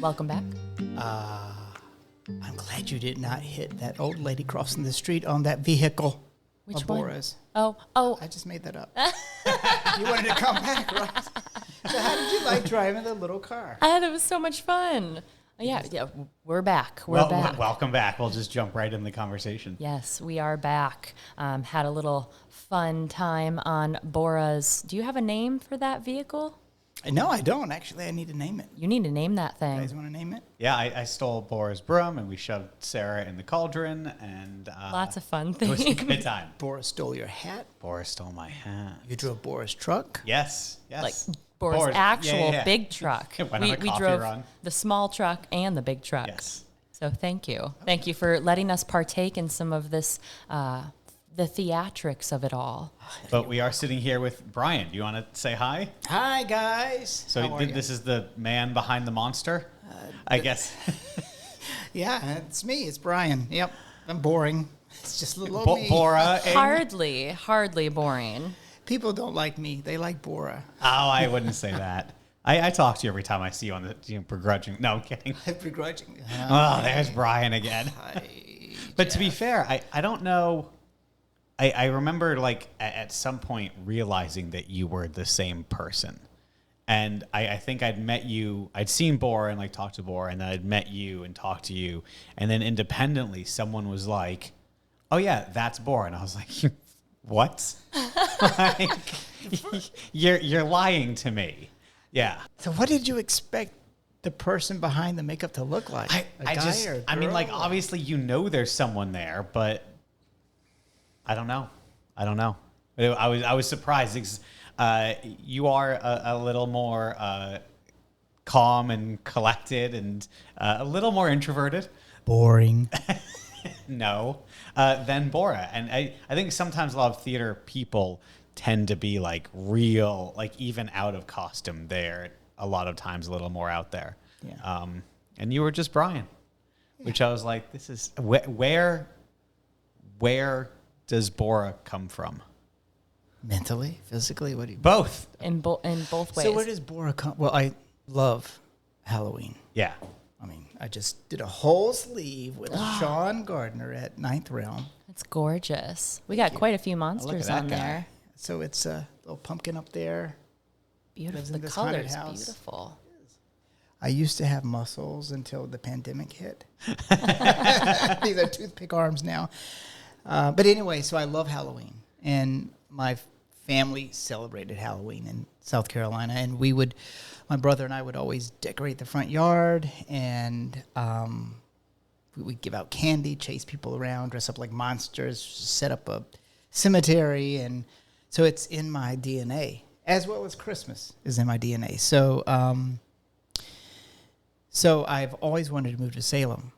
Welcome back. I'm glad you did not hit that old lady crossing the street on that vehicle. Which of one? BORAH's. Oh. I just made that up. You wanted to come back, right? So how did you like driving the little car? It was so much fun. Yeah, we're back. We're back. Welcome back. We'll just jump right in the conversation. Yes, we are back. Had a little fun time on BORAH's. Do you have a name for that vehicle? No, I don't. Actually, I need to name it. You need to name that You thing. guys want to name it? Yeah, I stole BORAH's broom and we shoved Sarah in the cauldron and Lots of fun it things. was a good time. BORAH stole your hat. BORAH stole my hat. You drove BORAH's truck. Yes. Like BORAH's actual big truck. Went on a We coffee drove run. the small truck and the big truck. Yes. So thank you. Thank you for letting us partake in some of this, the theatrics of it all. But we are sitting here with Brian. Do you want to say hi? Hi, guys. So How are you? this is the man behind the monster, I guess. Yeah, it's me. It's Brian. Yep. I'm boring. It's just little old me. BORAH. Hardly boring. People don't like me. They like BORAH. Oh, I wouldn't say that. I talk to you every time I see you on the begrudging. No, I'm kidding. I'm begrudging. Oh, there's Brian again. Hi, But to be fair, I don't know. I remember like at some point realizing that you were the same person. And I think I'd met you, I'd seen BORAH and like talked to BORAH, and then I'd met you and talked to you. And then independently, someone was like, oh yeah, that's BORAH. And I was like, what? Like, you're lying to me. Yeah. So what did you expect the person behind the makeup to look like? I mean, like, obviously you know there's someone there, but I don't know. I was surprised because you are a little more calm and collected and a little more introverted. Boring. No, than BORAH. And I think sometimes a lot of theater people tend to be like real, like even out of costume. They're a lot of times a little more out there. Yeah. And you were just Brian, which I was like, this is where does BORAH come from? Mentally, physically, what do you? Both. In both ways. So where does BORAH come? Well, I love Halloween. Yeah. I mean, I just did a whole sleeve with Sean Gardner at Ninth Realm. It's gorgeous. We got quite a few monsters that on guy. there. So it's a little pumpkin up there. Lives Beautiful. in The this haunted color's house. beautiful. I used to have muscles until the pandemic hit. These are toothpick arms now. But anyway, so I love Halloween. And my family celebrated Halloween in South Carolina. And my brother and I would always decorate the front yard. And we'd give out candy, chase people around, dress up like monsters, set up a cemetery. And so it's in my DNA, as well as Christmas is in my DNA. So I've always wanted to move to Salem,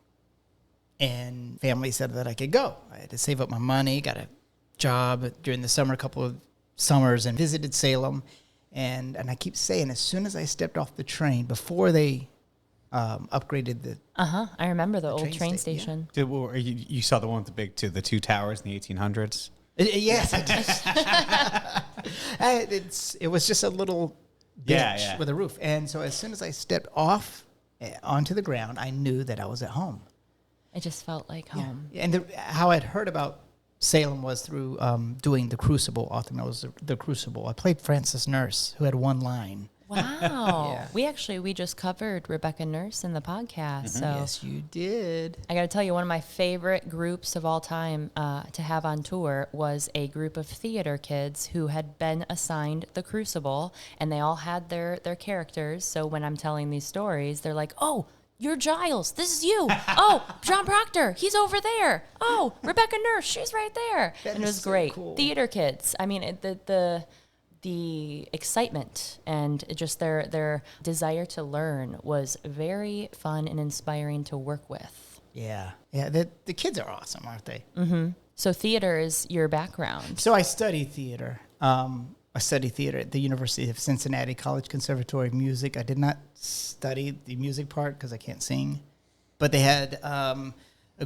and family said that I could go. I had to save up my money, got a job during the summer, a couple of summers, and visited Salem. And I keep saying, as soon as I stepped off the train, before they upgraded the... I remember the old train train station, station. You saw the one with the two towers in the 1800s? Yes, I did. It was just a little bench with a roof. And so as soon as I stepped off onto the ground, I knew that I was at home. It just felt like home. Yeah. And how I'd heard about Salem was through doing The Crucible. Author was The Crucible. I played Frances Nurse, who had one line. Wow. We just covered Rebecca Nurse in the podcast. So Yes, you did. I got to tell you, one of my favorite groups of all time to have on tour was a group of theater kids who had been assigned The Crucible, and they all had their characters. So when I'm telling these stories, they're like, oh, you're Giles. This is you. Oh, John Proctor. He's over there. Oh, Rebecca Nurse. She's right there. That And it is was so great. cool. Theater kids. I mean, the excitement and just their desire to learn was very fun and inspiring to work with. Yeah. Yeah, the kids are awesome, aren't they? So theater is your background. So I studied theater. I studied theater at the University of Cincinnati College Conservatory of Music. I did not study the music part because I can't sing. But they had a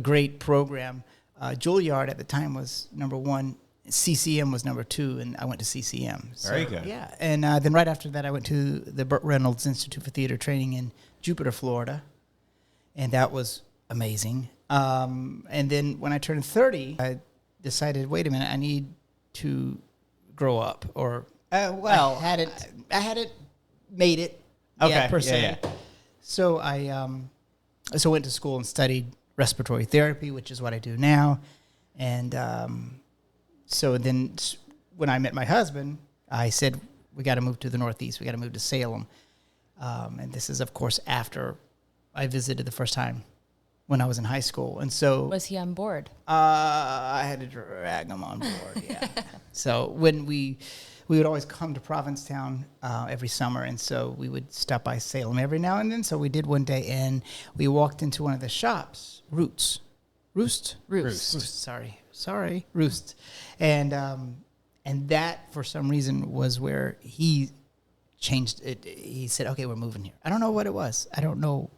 great program. Juilliard at the time was #1 CCM was number 2, and I went to CCM. Very good. Yeah, and then right after that, I went to the Burt Reynolds Institute for Theater Training in Jupiter, Florida, and that was amazing. And then when I turned 30, I decided, wait a minute, I need to grow up, or Well, I hadn't made it yet, per se. Yeah. So I went to school and studied respiratory therapy, which is what I do now. And so then when I met my husband, I said, we got to move to the Northeast. We got to move to Salem. And this is, of course, after I visited the first time when I was in high school. And so... Was he on board? I had to drag him on board, yeah. So when we would always come to Provincetown every summer, and so we would stop by Salem every now and then. So we did one day, and we walked into one of the shops, Roost. Sorry, Roost. And that, for some reason, was where he changed it. He said, okay, we're moving here. I don't know what it was. I don't know.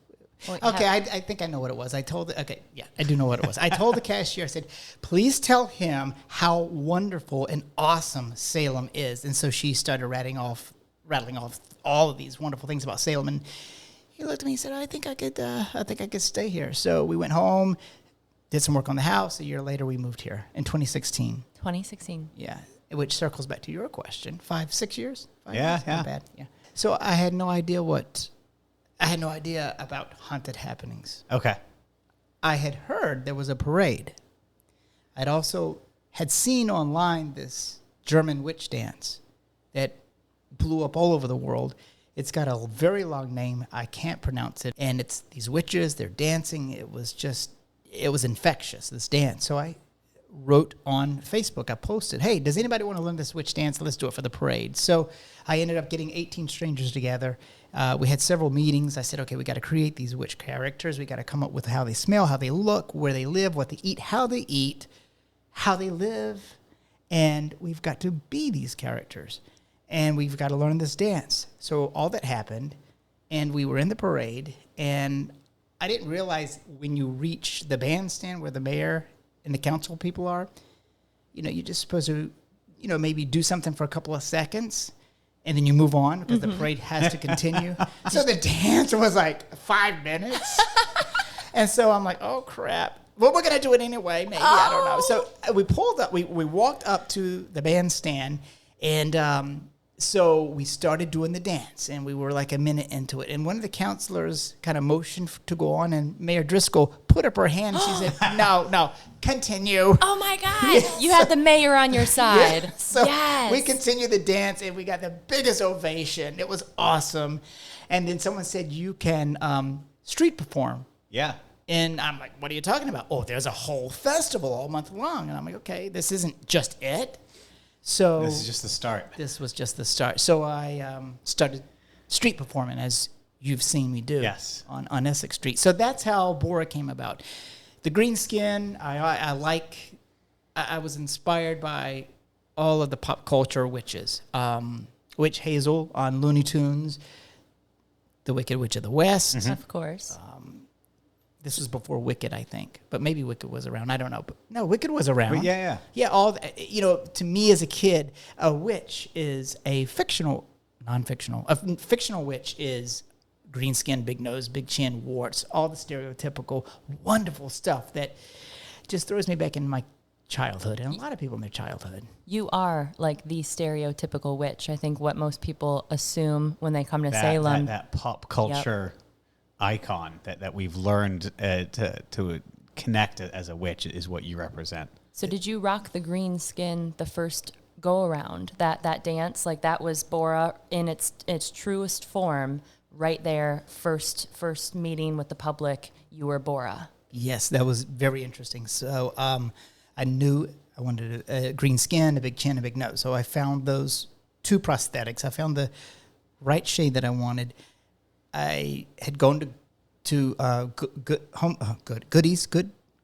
Okay, I think I know what it was. I do know what it was. I told the cashier, I said, please tell him how wonderful and awesome Salem is. And so she started rattling off all of these wonderful things about Salem. And he looked at me and said, I think I could stay here. So we went home, did some work on the house. A year later, we moved here in 2016. 2016. Yeah, which circles back to your question. 5-6 years? 5 Yeah, years? yeah. Not bad. Yeah. So I had no idea about haunted happenings. Okay. I had heard there was a parade. I'd also had seen online this German witch dance that blew up all over the world. It's got a very long name. I can't pronounce it. And it's these witches, they're dancing. It was infectious, this dance. So I wrote on Facebook, I posted, hey, does anybody want to learn this witch dance? Let's do it for the parade. So I ended up getting 18 strangers together. We had several meetings. I said, okay, we got to create these witch characters. We got to come up with how they smell, how they look, where they live, what they eat, how they live. And we've got to be these characters. And we've got to learn this dance. So all that happened, and we were in the parade, and I didn't realize when you reach the bandstand where the mayor and the council people are, you're just supposed to, maybe do something for a couple of seconds, and then you move on because the parade has to continue. So the dance was like 5 minutes. And so I'm like, oh, crap. Well, we're going to do it anyway, maybe. I don't know. So we pulled up. We walked up to the bandstand, and so we started doing the dance, and we were like a minute into it. And one of the counselors kind of motioned to go on, and Mayor Driscoll put up her hand, and she said, no, continue. Oh, my God. You had the mayor on your side. Yeah. So yes. we continued the dance, and we got the biggest ovation. It was awesome. And then someone said, you can street perform. Yeah. And I'm like, what are you talking about? Oh, there's a whole festival all month long. And I'm like, okay, this isn't just it. So This is just the start. This was just the start. So I started street performing, as you've seen me do. Yes. On Essex Street. So that's how BORAH came about. The green skin, I was inspired by all of the pop culture witches. Witch Hazel on Looney Tunes, the Wicked Witch of the West. Of course. This was before Wicked, I think, but maybe Wicked was around. I don't know, but no, Wicked was around. But yeah. To me as a kid, a witch is a fictional witch is green skin, big nose, big chin, warts, all the stereotypical wonderful stuff that just throws me back in my childhood, and a lot of people in their childhood. You are like the stereotypical witch. I think what most people assume when they come to Salem. That pop culture icon that we've learned to connect as a witch is what you represent. So did you rock the green skin the first go around, that dance? Like that was BORAH in its truest form right there, first meeting with the public, you were BORAH. Yes, that was very interesting. So I knew I wanted a green skin, a big chin, a big nose. So I found those 2 prosthetics. I found the right shade that I wanted. I had gone to Home Goods.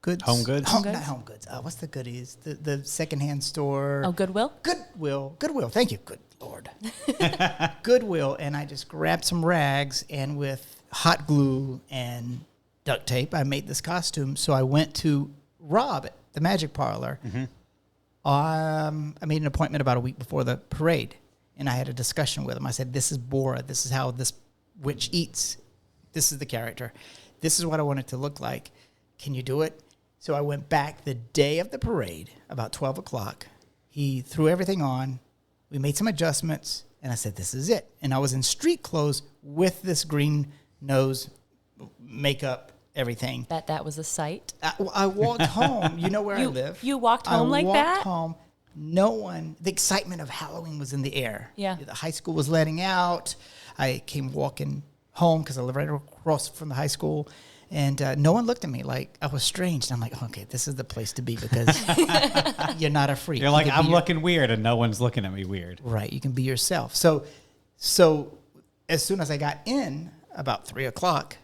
Not Home Goods. What's the Goodies? The secondhand store. Oh, Goodwill? Goodwill. Thank you. Good Lord. Goodwill. And I just grabbed some rags, and with hot glue and duct tape, I made this costume. So I went to Rob at the Magic Parlor I made an appointment about a week before the parade, and I had a discussion with him. I said, this is BORAH. This is how this witch eats. This is the character. This is what I want it to look like. Can you do it? So I went back the day of the parade, about 12 o'clock. He threw everything on. We made some adjustments, and I said, this is it. And I was in street clothes with this green nose, makeup, everything. That was a sight. I walked home. You know where I live. You walked home like that? I walked home. No one, the excitement of Halloween was in the air. Yeah. The high school was letting out. I came walking home because I live right across from the high school. And no one looked at me like I was strange. And I'm like, okay, this is the place to be because you're not a freak. You're like, I'm looking weird and no one's looking at me weird. Right. You can be yourself. So as soon as I got in, about 3 o'clock,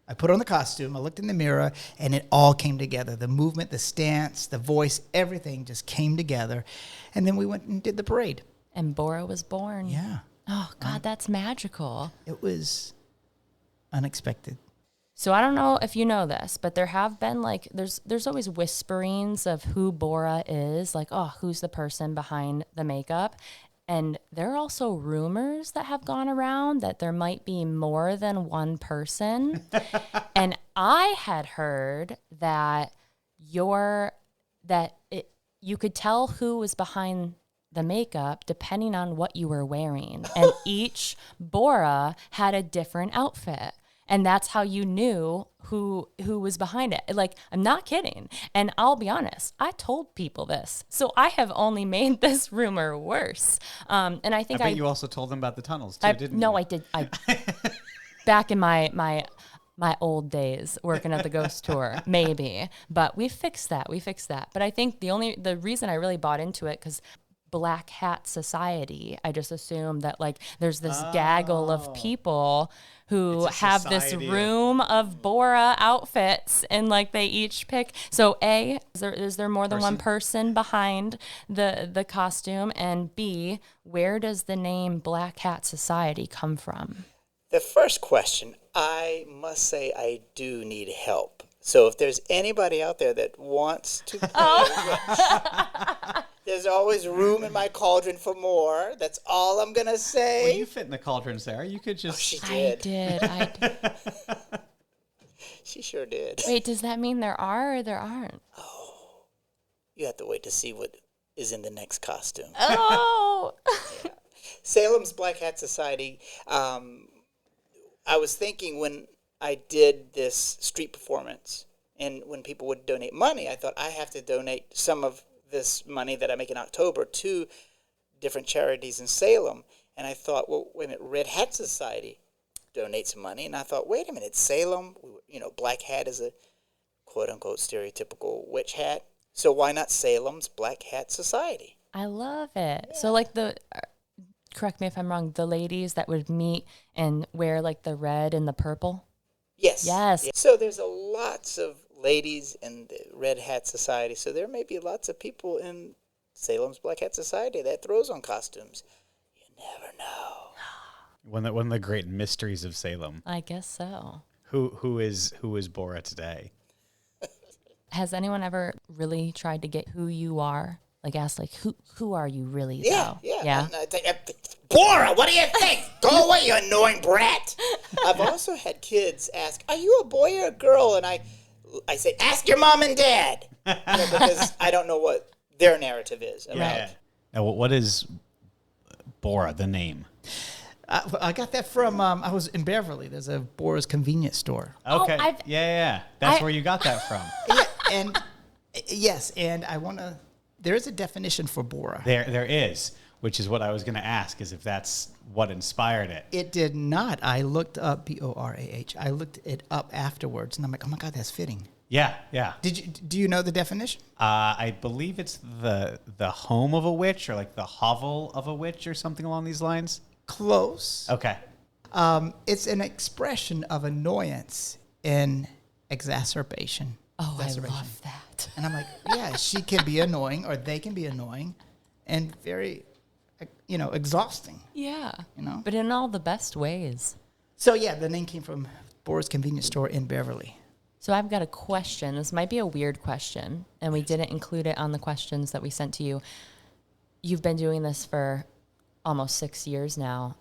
I put on the costume, I looked in the mirror, and it all came together. The movement, the stance, the voice, everything just came together. And then we went and did the parade. And BORAH was born. Yeah. Oh, God, that's magical. It was unexpected. So I don't know if you know this, but there have been there's always whisperings of who BORAH is, like, oh, who's the person behind the makeup. And there are also rumors that have gone around that there might be more than one person. And I had heard that you could tell who was behind the makeup depending on what you were wearing. And each BORAH had a different outfit. And that's how you knew who was behind it. Like, I'm not kidding. And I'll be honest, I told people this. So I have only made this rumor worse. And I think I bet you also told them about the tunnels too, didn't you? No, I did. Back in my old days working at the ghost tour, maybe. But we fixed that. But I think the reason I really bought into it, because Black Hat Society, I just assumed that there's this gaggle of people who have this room of BORAH outfits and they each pick. So A, is there more than one person behind the costume? And B, where does the name Black Hat Society come from? The first question, I must say I do need help. So if there's anybody out there that wants to play there's always room in my cauldron for more. That's all I'm going to say. Well, you fit in the cauldron, Sarah. You could just... Oh, she did. I did. She sure did. Wait, does that mean there are or there aren't? Oh, you have to wait to see what is in the next costume. Oh! Yeah. Salem's Black Hat Society. I was thinking when I did this street performance and when people would donate money, I thought I have to donate some of this money that I make in October to different charities in Salem. And I thought, well, wait a minute, Red Hat Society donates money. And I thought, wait a minute, Salem, Black Hat is a quote-unquote stereotypical witch hat. So why not Salem's Black Hat Society? I love it. Yeah. So correct me if I'm wrong, the ladies that would meet and wear the red and the purple? Yes. Yes. So there's lots of ladies in the Red Hat Society. So there may be lots of people in Salem's Black Hat Society that throws on costumes. You never know. One of the great mysteries of Salem. I guess so. Who is BORAH today? Has anyone ever really tried to get who you are? Asked who are you really? Yeah, though? yeah. BORAH, what do you think? Go away, you annoying brat. I've also had kids ask, are you a boy or a girl? And I say, ask your mom and dad. Because I don't know what their narrative is about. Yeah. Now, what is BORAH, the name? I got that from, I was in Beverly. There's a BORAH's convenience store. Okay. Yeah. That's where you got that from. Yeah, and yes, and I want to, there is a definition for BORAH. There is, which is what I was going to ask, is if that's what inspired it. It did not. I looked up BORAH. I looked it up afterwards, and I'm like, oh my God, that's fitting. Yeah. Do you know the definition? I believe it's the home of a witch, or the hovel of a witch, or something along these lines. Close. Okay. It's an expression of annoyance and exacerbation. Oh, I love that. And I'm like, yeah, she can be annoying, or they can be annoying, and very, exhausting. Yeah. But in all the best ways. So yeah, the name came from BORAH's convenience store in Beverly. So I've got a question. This might be a weird question, and we didn't include it on the questions that we sent to you. You've been doing this for almost 6 years now.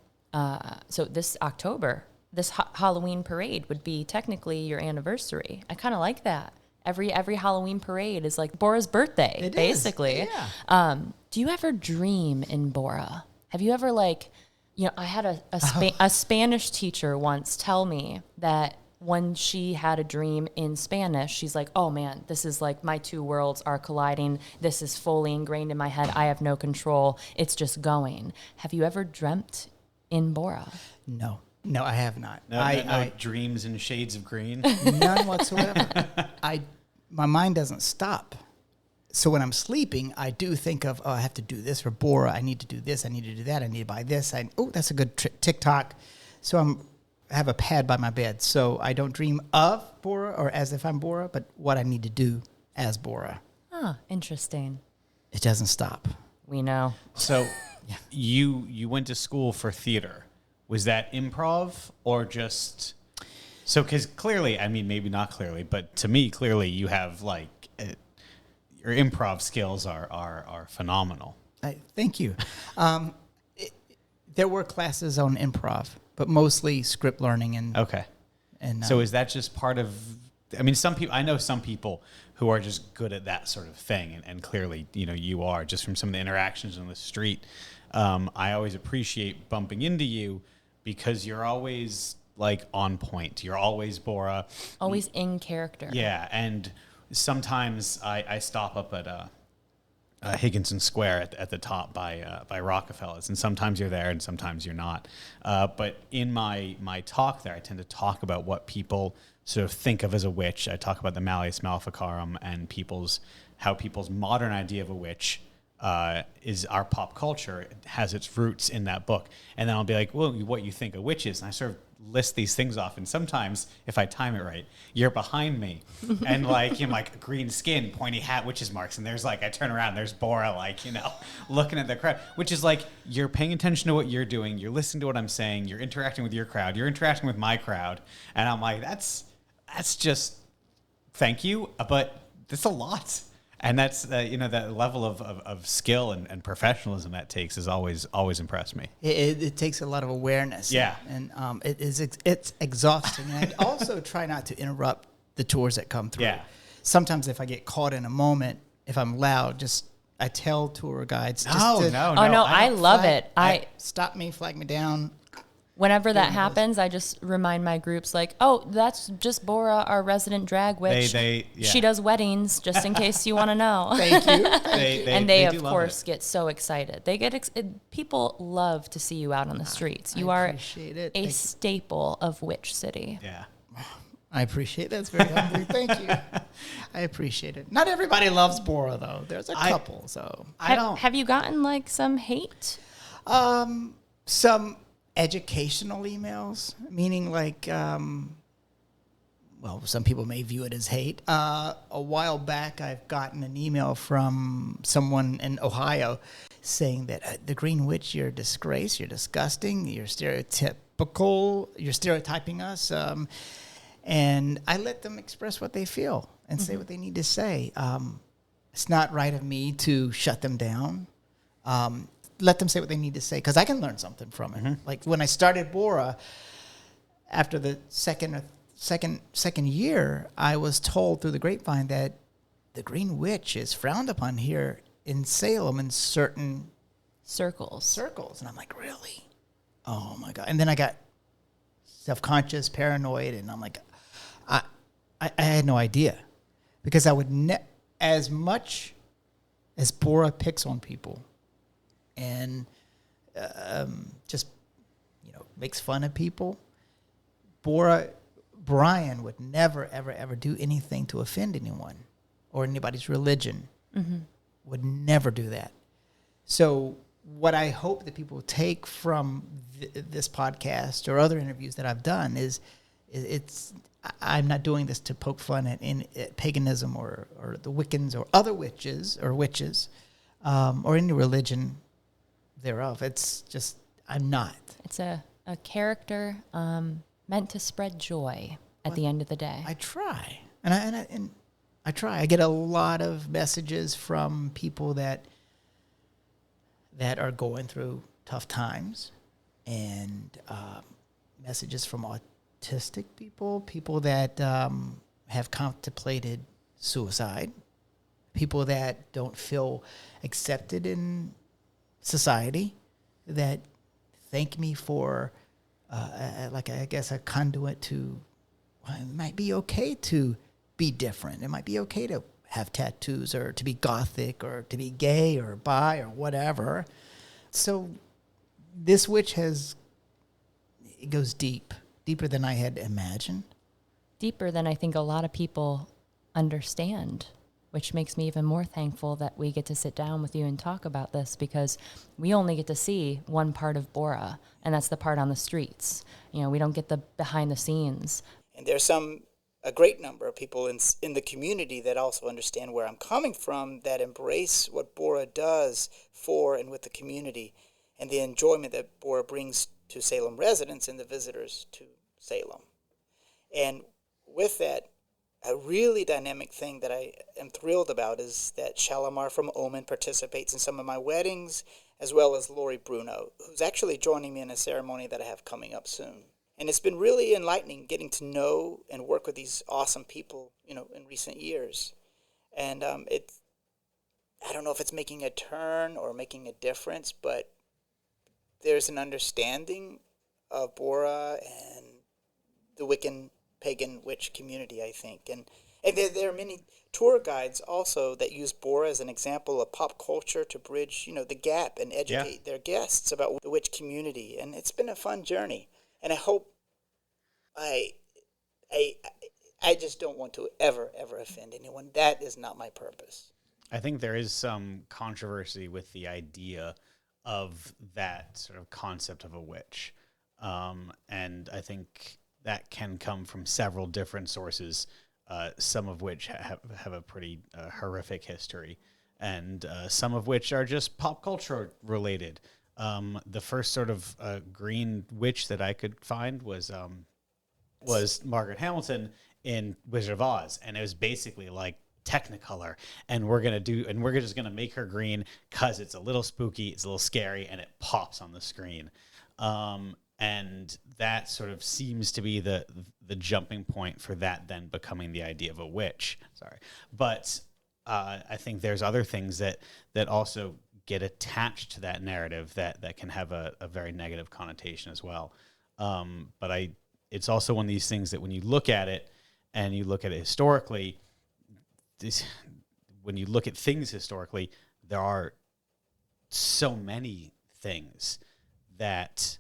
So this October, this Halloween parade would be technically your anniversary. I kind of like that. Every Halloween parade is like BORAH's birthday, It basically. is, yeah. Do you ever dream in BORAH? Have you ever I had a Spanish teacher once tell me that when she had a dream in Spanish, she's like, oh man, this is like my two worlds are colliding. This is fully ingrained in my head. I have no control. It's just going. Have you ever dreamt in BORAH? No, I have not. No dreams in shades of green. None whatsoever. My mind doesn't stop. So when I'm sleeping, I do think of, I have to do this for BORAH. I need to do this. I need to do that. I need to buy this. That's a good TikTok. So I have a pad by my bed. So I don't dream of BORAH or as if I'm BORAH, but what I need to do as BORAH. Oh, interesting. It doesn't stop. We know. So you went to school for theater. Was that improv or just... So, because clearly, I mean, maybe not clearly, but to me, clearly, you have your improv skills are phenomenal. Thank you. There were classes on improv, but mostly script learning and Okay. And so is that just part of? I mean, I know some people who are just good at that sort of thing, and clearly, you are just from some of the interactions on the street. I always appreciate bumping into you because you're always on point. You're always BORAH. Always in character. Yeah, and sometimes I stop up at Higginson Square at the top by Rockefellers, and sometimes you're there and sometimes you're not. But in my talk there, I tend to talk about what people sort of think of as a witch. I talk about the Malleus Maleficarum and how people's modern idea of a witch is our pop culture. It has its roots in that book. And then I'll be like, well, what you think a witch is? And I sort of list these things off. And sometimes, if I time it right, you're behind me. And green skin, pointy hat, witch's marks. And there's I turn around, there's BORAH, looking at the crowd, which is you're paying attention to what you're doing. You're listening to what I'm saying. You're interacting with your crowd. You're interacting with my crowd. And I'm like, that's just, thank you. But that's a lot. And that's, that level of skill and professionalism that takes has always impressed me. It takes a lot of awareness. Yeah. And it's exhausting. And I also try not to interrupt the tours that come through. Yeah. Sometimes if I get caught in a moment, if I'm loud, I tell tour guides. No. I love it. Stop me, flag me down. Whenever that happens, I just remind my groups that's just BORAH, our resident drag witch. She does weddings, just in case you want to know. Thank you. They of course get so excited. They get people love to see you out on the streets. You are a staple of Witch City. Yeah. I appreciate that. That's very humbling. Thank you. I appreciate it. Not everybody loves BORAH though. There's a couple. So have you gotten some hate? Some educational emails, meaning some people may view it as hate. A while back, I've gotten an email from someone in Ohio saying that the Green Witch, you're a disgrace, you're disgusting, you're stereotypical, you're stereotyping us. And I let them express what they feel and say what they need to say. It's not right of me to shut them down. Let them say what they need to say because I can learn something from it. Like when I started BORAH, after the second year, I was told through the grapevine that the Green Witch is frowned upon here in Salem in certain circles. And I'm like, really? Oh my God. And then I got self-conscious, paranoid, and I'm like, I had no idea because I would as much as BORAH picks on people and just makes fun of people, Brian would never ever do anything to offend anyone or anybody's religion. Would never do that. So what I hope that people take from this podcast or other interviews that I've done is I'm not doing this to poke fun at paganism or the Wiccans or other witches or any religion thereof. It's just, I'm not. It's a character meant to spread joy at the end of the day. I try. And I try. I get a lot of messages from people that are going through tough times, and messages from autistic people that have contemplated suicide, people that don't feel accepted in society, that thank me for, I guess, a conduit to, well, it might be okay to be different. It might be okay to have tattoos or to be gothic or to be gay or bi or whatever. So this witch it goes deeper than I had imagined. Deeper than I think a lot of people understand, which makes me even more thankful that we get to sit down with you and talk about this, because we only get to see one part of BORAH, and that's the part on the streets. You know, we don't get the behind the scenes. And there's a great number of people in the community that also understand where I'm coming from, that embrace what BORAH does for and with the community, and the enjoyment that BORAH brings to Salem residents and the visitors to Salem. And with that, a really dynamic thing that I am thrilled about is that Shalimar from Oman participates in some of my weddings, as well as Lori Bruno, who's actually joining me in a ceremony that I have coming up soon. And it's been really enlightening getting to know and work with these awesome people, in recent years. And I don't know if it's making a turn or making a difference, but there's an understanding of BORAH and the Wiccan pagan witch community, I think. And there are many tour guides also that use BORAH as an example of pop culture to bridge, the gap and educate their guests about the witch community. And it's been a fun journey. And I hope I just don't want to ever offend anyone. That is not my purpose. I think there is some controversy with the idea of that sort of concept of a witch. And I think that can come from several different sources, some of which have a pretty horrific history, and some of which are just pop culture related. The first sort of green witch that I could find was Margaret Hamilton in Wizard of Oz, and it was basically like Technicolor, and we're just gonna make her green because it's a little spooky, it's a little scary, and it pops on the screen. And that sort of seems to be the jumping point for that then becoming the idea of a witch. Sorry, but I think there's other things that also get attached to that narrative that can have a very negative connotation as well. But it's also one of these things that when you look at it and you look at it historically, when you look at things historically, there are so many things that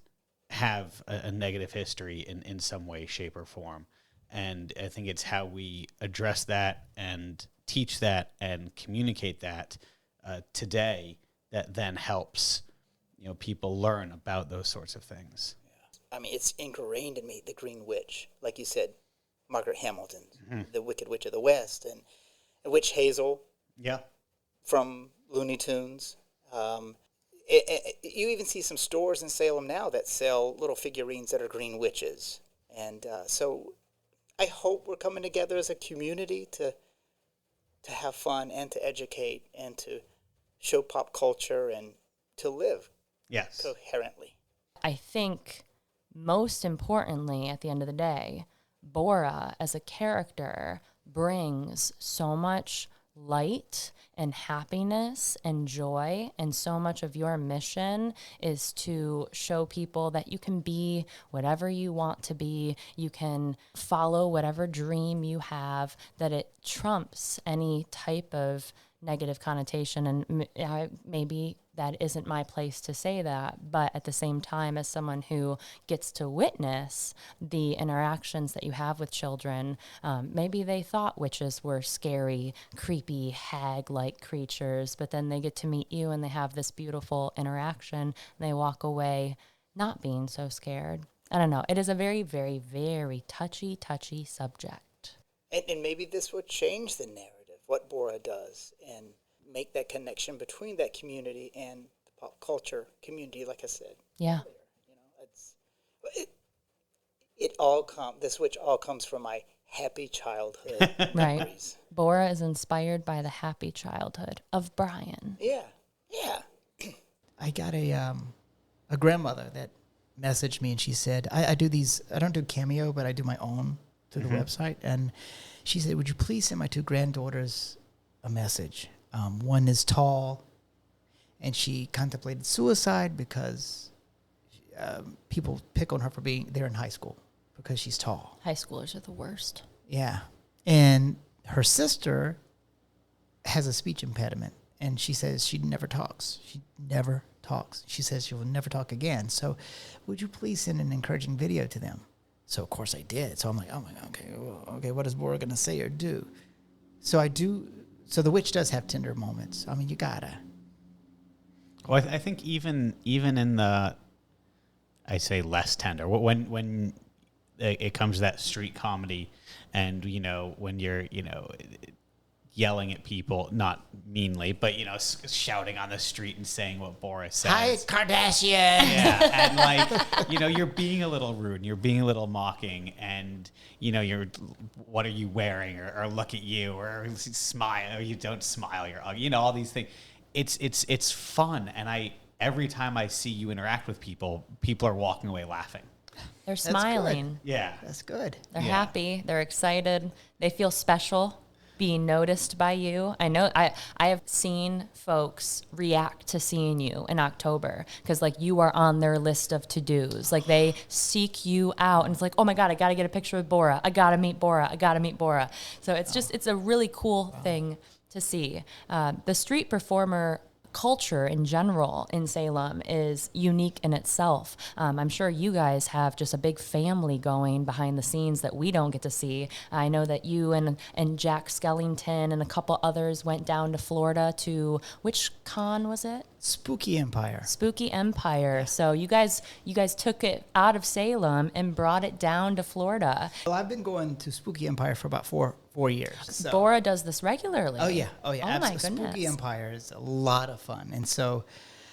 have a negative history in some way, shape, or form. And I think it's how we address that and teach that and communicate that today that then helps people learn about those sorts of things. I mean, it's ingrained in me, the Green Witch. Like you said, Margaret Hamilton, the Wicked Witch of the West, and Witch Hazel from Looney Tunes. You even see some stores in Salem now that sell little figurines that are green witches. And so I hope we're coming together as a community to have fun and to educate and to show pop culture and to live coherently. I think most importantly, at the end of the day, BORAH as a character brings so much light and happiness and joy, and so much of your mission is to show people that you can be whatever you want to be, you can follow whatever dream you have, that it trumps any type of negative connotation. And maybe that isn't my place to say that, but at the same time, as someone who gets to witness the interactions that you have with children, maybe they thought witches were scary, creepy, hag-like creatures, but then they get to meet you and they have this beautiful interaction and they walk away not being so scared. I don't know. It is a very, very, very touchy subject. And maybe this would change the narrative, what BORAH does, and make that connection between that community and the pop culture community, like I said. Yeah. Earlier. This witch all comes from my happy childhood Right. memories. BORAH is inspired by the happy childhood of Brian. Yeah, yeah. I got a grandmother that messaged me, and she said, I do these, I don't do Cameo, but I do my own through the website. And she said, would you please send my two granddaughters a message? One is tall, and she contemplated suicide because people pick on her for being there in high school because she's tall. High schoolers are the worst. Yeah. And her sister has a speech impediment, and she says she never talks. She never talks. She says she will never talk again. So would you please send an encouraging video to them? So, of course, I did. So I'm like, oh, my God, okay, what is BORAH going to say or do? So I do. So the witch does have tender moments. I mean, you got to. Well, I think even in the, I say less tender, when it comes to that street comedy and, you know, when you're, you know, yelling at people, not meanly, but, you know, shouting on the street and saying what BORAH says. Hi, Kardashian. Yeah, and like, you know, you're being a little rude, you're being a little mocking, and, you know, you're, what are you wearing, or look at you, or smile, or you don't smile, you're, you know, all these things. It's fun, and every time I see you interact with people, people are walking away laughing. They're That's smiling. good. Yeah. That's good. They're Yeah. happy. They're excited. They feel special being noticed by you. I know I have seen folks react to seeing you in October because like you are on their list of to-dos. Like they seek you out and it's like, oh my God, I got to get a picture with BORAH. I got to meet BORAH. I got to meet BORAH. So it's just, it's a really cool thing to see. The street performer culture in general in Salem is unique in itself. I'm sure you guys have just a big family going behind the scenes that we don't get to see. I know that you and Jack Skellington and a couple others went down to Florida to, which con was it? Spooky Empire. Spooky Empire. So you guys took it out of Salem and brought it down to Florida. Well, I've been going to Spooky Empire for about four years. So. BORAH does this regularly. Oh yeah. Oh my Absolutely. goodness. Spooky Empire is a lot of fun, and so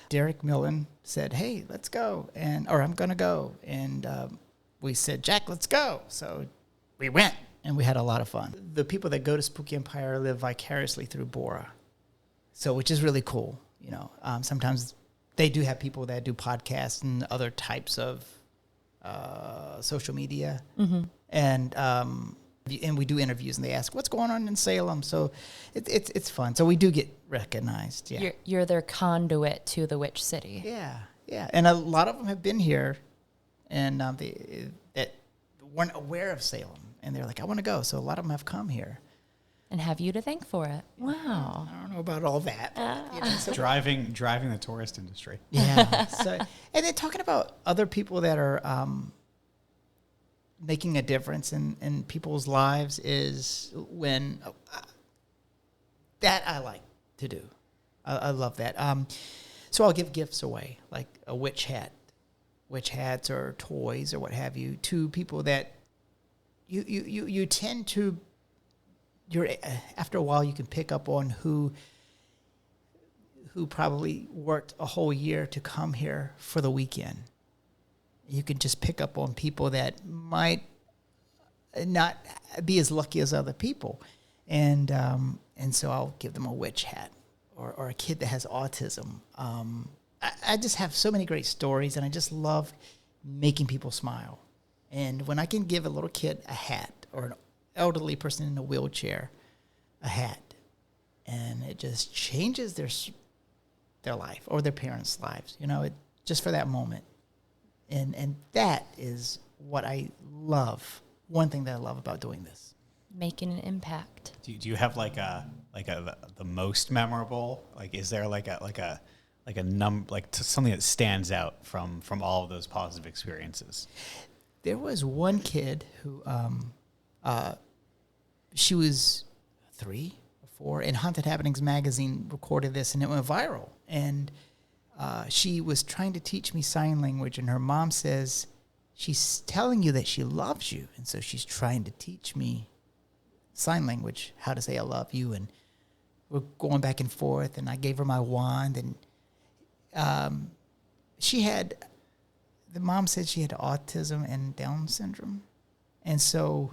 Derek Millen said, "Hey, let's go," or I'm gonna go, and we said, "Jack, let's go." So we went, and we had a lot of fun. The people that go to Spooky Empire live vicariously through BORAH, so which is really cool. You know, sometimes they do have people that do podcasts and other types of social media, and we do interviews, and they ask what's going on in Salem. So it's fun. So we do get recognized. Yeah, You're their conduit to the Witch City. yeah. And a lot of them have been here, and that weren't aware of Salem, and they're like, I want to go. So a lot of them have come here. And have you to thank for it. Wow. I don't know about all that. But, you know, so Driving the tourist industry. yeah. So, and then talking about other people that are making a difference in people's lives is when that I like to do. I love that. So I'll give gifts away, like a witch hats or toys or what have you, to people that you tend to. After a while, you can pick up on who probably worked a whole year to come here for the weekend. You can just pick up on people that might not be as lucky as other people, and so I'll give them a witch hat or a kid that has autism. I just have so many great stories, and I just love making people smile. And when I can give a little kid a hat or an elderly person in a wheelchair a hat, and it just changes their life or their parents' lives, you know, it just for that moment. And that is what I love. One thing that I love about doing this. Making an impact. Do you have the most memorable? Like, is there like a something that stands out from all of those positive experiences? There was one kid who, she was 3 or 4, and Haunted Happenings magazine recorded this, and it went viral. And she was trying to teach me sign language, and her mom says, she's telling you that she loves you, and so she's trying to teach me sign language, how to say I love you, and we're going back and forth, and I gave her my wand, and the mom said she had autism and Down syndrome, and so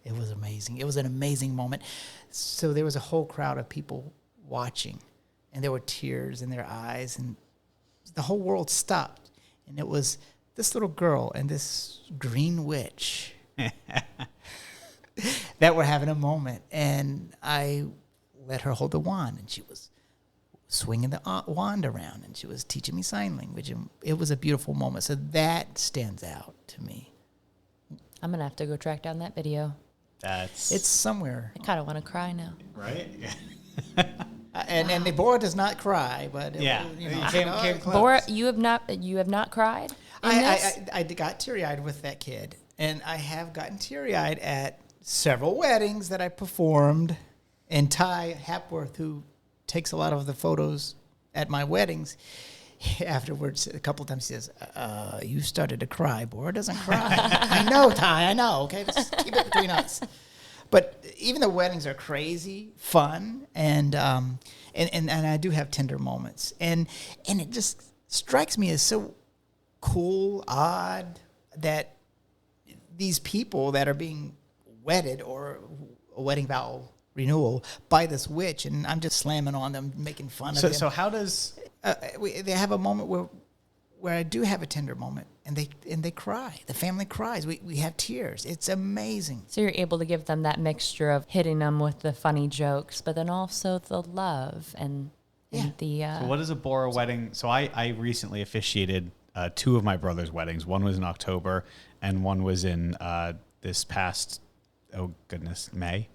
It was amazing. It was an amazing moment. So there was a whole crowd of people watching, and there were tears in their eyes, and the whole world stopped. And it was this little girl and this green witch that were having a moment. And I let her hold the wand, and she was swinging the wand around, and she was teaching me sign language. And it was a beautiful moment. So that stands out to me. I'm going to have to go track down that video. It's somewhere. I kind of want to cry now. Right? And the BORAH does not cry, but Yeah. you know, Came close. BORAH, you have not cried in this? I got teary-eyed with that kid, and I have gotten teary-eyed at several weddings that I performed. And Ty Hapworth, who takes a lot of the photos at my weddings, afterwards, a couple of times he says, you started to cry. BORAH doesn't cry. I know, Ty, I know. Okay, let's keep it between us. But even the weddings are crazy, fun, and I do have tender moments. And it just strikes me as so cool, odd, that these people that are being wedded or a wedding vow renewal by this witch, and I'm just slamming on them, making fun of them. So how does... they have a moment where I do have a tender moment, and they cry. The family cries. We have tears. It's amazing. So you're able to give them that mixture of hitting them with the funny jokes, but then also the love and the... So what is a BORAH wedding? So I recently officiated 2 of my brother's weddings. One was in October, and one was in this past, oh goodness, May.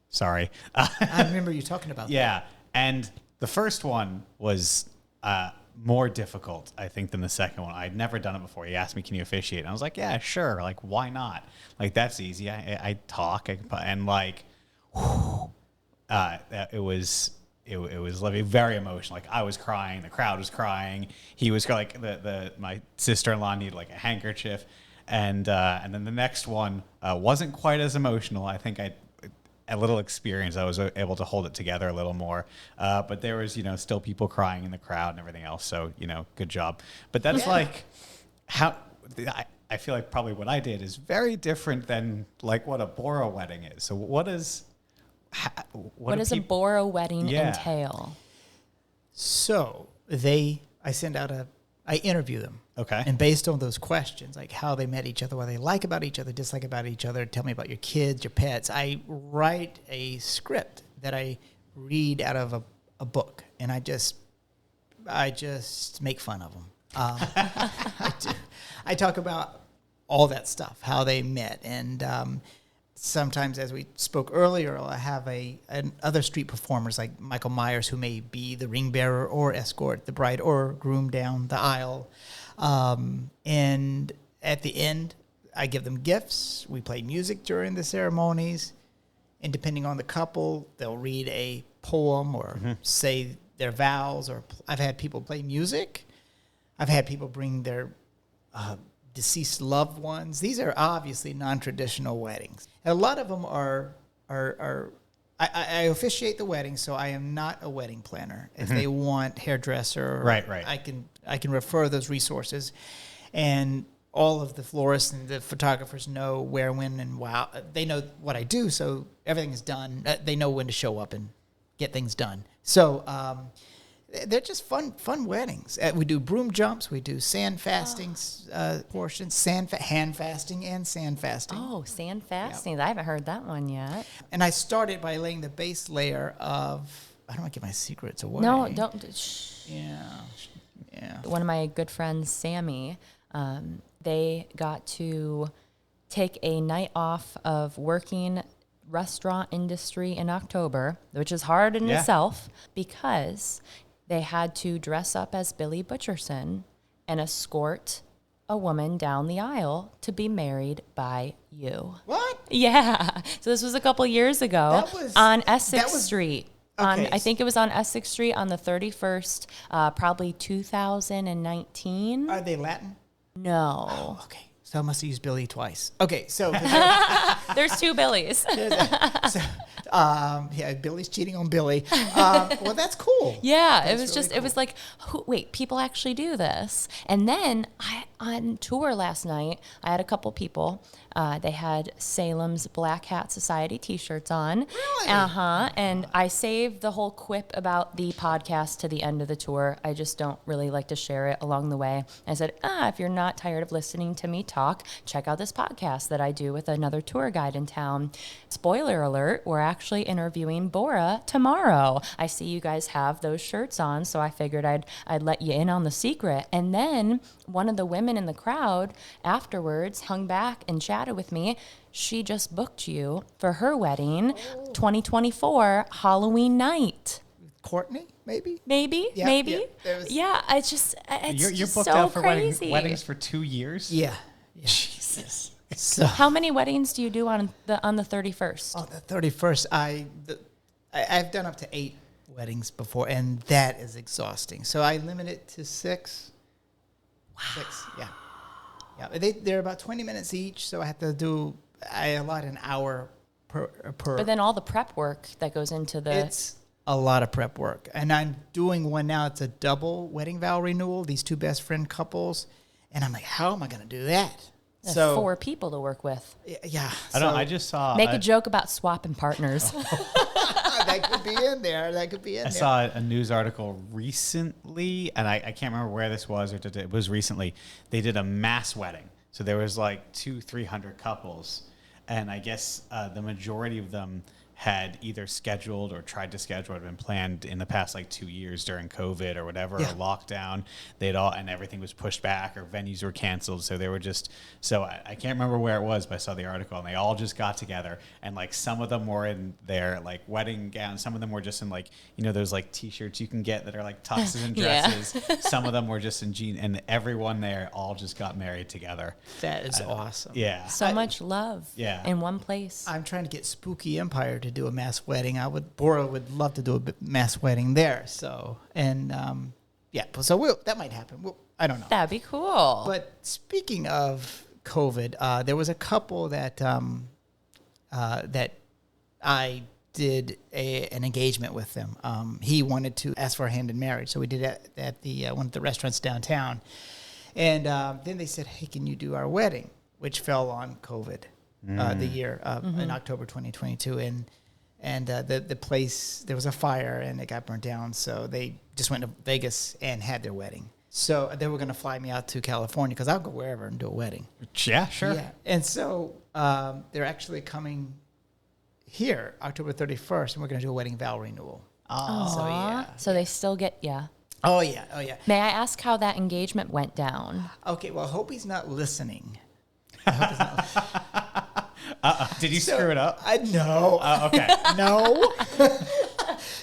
Sorry. I remember you talking about that. Yeah, and the first one was more difficult, I think, than the second one. I'd never done it before. He asked me, can you officiate? And I was like, yeah, sure. Like, why not? Like, that's easy. I talk, and like, it was like very emotional. Like, I was crying, the crowd was crying. He was like, my sister-in-law needed like a handkerchief, and then the next one wasn't quite as emotional. I think a little experience, I was able to hold it together a little more. But there was, still people crying in the crowd and everything else. So, good job. But that's like how I feel like probably what I did is very different than like what a BORAH wedding is. So what does a BORAH wedding entail? So I interview them. Okay. And based on those questions, like how they met each other, what they like about each other, dislike about each other, tell me about your kids, your pets, I write a script that I read out of a book, and I just make fun of them. I talk about all that stuff, how they met, and sometimes, as we spoke earlier, I have other street performers like Michael Myers, who may be the ring bearer or escort the bride or groom down the aisle. And at the end, I give them gifts. We play music during the ceremonies. And depending on the couple, they'll read a poem or say their vows. Or I've had people play music. I've had people bring their deceased loved ones. These are obviously non-traditional weddings. And a lot of them are I officiate the wedding, so I am not a wedding planner. If they want hairdresser, right. I can refer those resources. And all of the florists and the photographers know where, when, and wow. They know what I do, so everything is done. They know when to show up and get things done. So they're just fun weddings. We do broom jumps. We do sand fasting portions, hand fasting and sand fasting. Oh, sand fasting. Yep. I haven't heard that one yet. And I started by laying the base layer of, I don't want to give my secrets away. No, don't. Shh. Yeah. One of my good friends, Sammy, they got to take a night off of working restaurant industry in October, which is hard in itself, because they had to dress up as Billy Butcherson and escort a woman down the aisle to be married by you. What? Yeah. So this was a couple years ago on Essex Street. Okay. I think it was on Essex Street on the 31st, probably 2019. Are they Latin? No. Oh, okay. So I must have used Billy twice. Okay, so there's 2 Billies. Billy's cheating on Billy. Well, that's cool. Yeah, That's it was really just, cool. it was like, wait, people actually do this. And then on tour last night, I had a couple people. They had Salem's Black Hat Society T-shirts on. Really? And I saved the whole quip about the podcast to the end of the tour. I just don't really like to share it along the way. I said, if you're not tired of listening to me talk, check out this podcast that I do with another tour guide in town. Spoiler alert, we're actually interviewing BORAH tomorrow. I see you guys have those shirts on, so I figured I'd let you in on the secret. And then one of the women in the crowd afterwards hung back and chatted with me. She just booked you for her wedding, 2024 Halloween night. Courtney, maybe? Maybe. Yeah, it's just You're just booked so out for crazy. weddings for 2 years? Yeah. Jesus. So How many weddings do you do on the 31st? on the 31st, I've done up to 8 weddings before, and that is exhausting. So I limit it to 6. Wow. 6, yeah. Yeah, they're about 20 minutes each, so I allot an hour per. But then all the prep work that goes into It's a lot of prep work. And I'm doing one now. It's a double wedding vow renewal, these 2 best friend couples. And I'm like, how am I going to do that? So 4 people to work with. Yeah. I just saw... Make a joke about swapping partners. That could be in there. I saw a news article recently, and I can't remember where this was, it was recently. They did a mass wedding. So there was like 200-300 couples, and I guess the majority of them had either scheduled or tried to schedule or had been planned in the past like 2 years during COVID or whatever, or lockdown. And everything was pushed back or venues were canceled. So they were just, I can't remember where it was, but I saw the article and they all just got together, and like some of them were in their like wedding gowns. Some of them were just in like, those like t-shirts you can get that are like tuxes and dresses. Some of them were just in jeans, and everyone there all just got married together. That is awesome. Yeah. So much love in one place. I'm trying to get Spooky Empire to do a mass wedding. BORAH would love to do a mass wedding there. So, and that might happen. I don't know. That'd be cool. But speaking of COVID, there was a couple that I did an engagement with them. He wanted to ask for a hand in marriage, so we did it at the one of the restaurants downtown. And then they said, "Hey, can you do our wedding?" Which fell on COVID, the year in October 2022, and the place, there was a fire and it got burnt down, so they just went to Vegas and had their wedding. So they were going to fly me out to California because I'll go wherever and do a wedding. Yeah, sure. Yeah, and so they're actually coming here October 31st, and we're going to do a wedding vow renewal. So they still get Oh yeah. May I ask how that engagement went down? Okay, well, I hope he's not listening. Did you screw it up? No. Okay. No.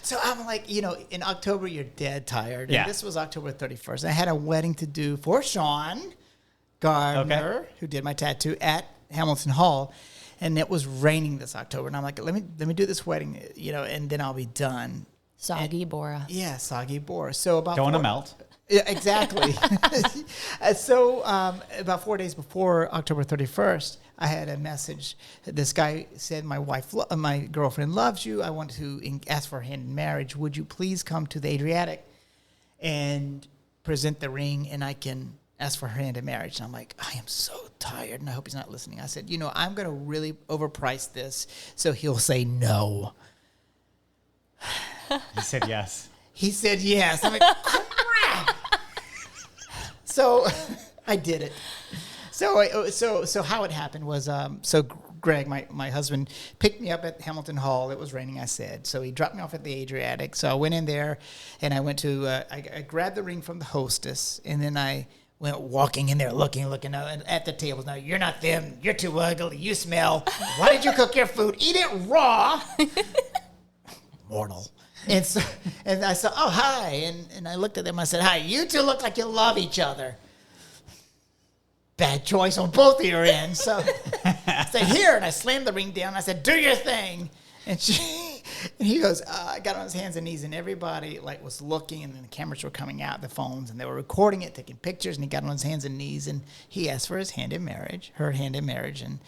So I'm like, in October, you're dead tired. And this was October 31st. I had a wedding to do for Sean Gardner, who did my tattoo, at Hamilton Hall. And it was raining this October. And I'm like, let me do this wedding, and then I'll be done. Soggy BORAH. Yeah, soggy BORAH. So about Going to melt. Yeah, exactly. So about 4 days before October 31st, I had a message. This guy said, my girlfriend loves you. I want to ask for her hand in marriage. Would you please come to the Adriatic and present the ring, and I can ask for her hand in marriage? And I'm like, I am so tired, and I hope he's not listening. I said, I'm going to really overprice this so he'll say no. He said yes. He said yes. I'm like, crap. So I did it. So how it happened was, Greg, my husband, picked me up at Hamilton Hall. It was raining, I said. So he dropped me off at the Adriatic. So I went in there, and I went to, I grabbed the ring from the hostess, and then I went walking in there, looking at the tables. Now, you're not them. You're too ugly. You smell. Why did you cook your food? Eat it raw. Mortal. And I said, oh, hi. And I looked at them. I said, hi, you two look like you love each other. Bad choice on both of your ends. So I said, here. And I slammed the ring down. I said, do your thing. And he goes, I got on his hands and knees, and everybody was looking, and then the cameras were coming out, the phones, and they were recording it, taking pictures, and he got on his hands and knees, and he asked for his hand in marriage, her hand in marriage, and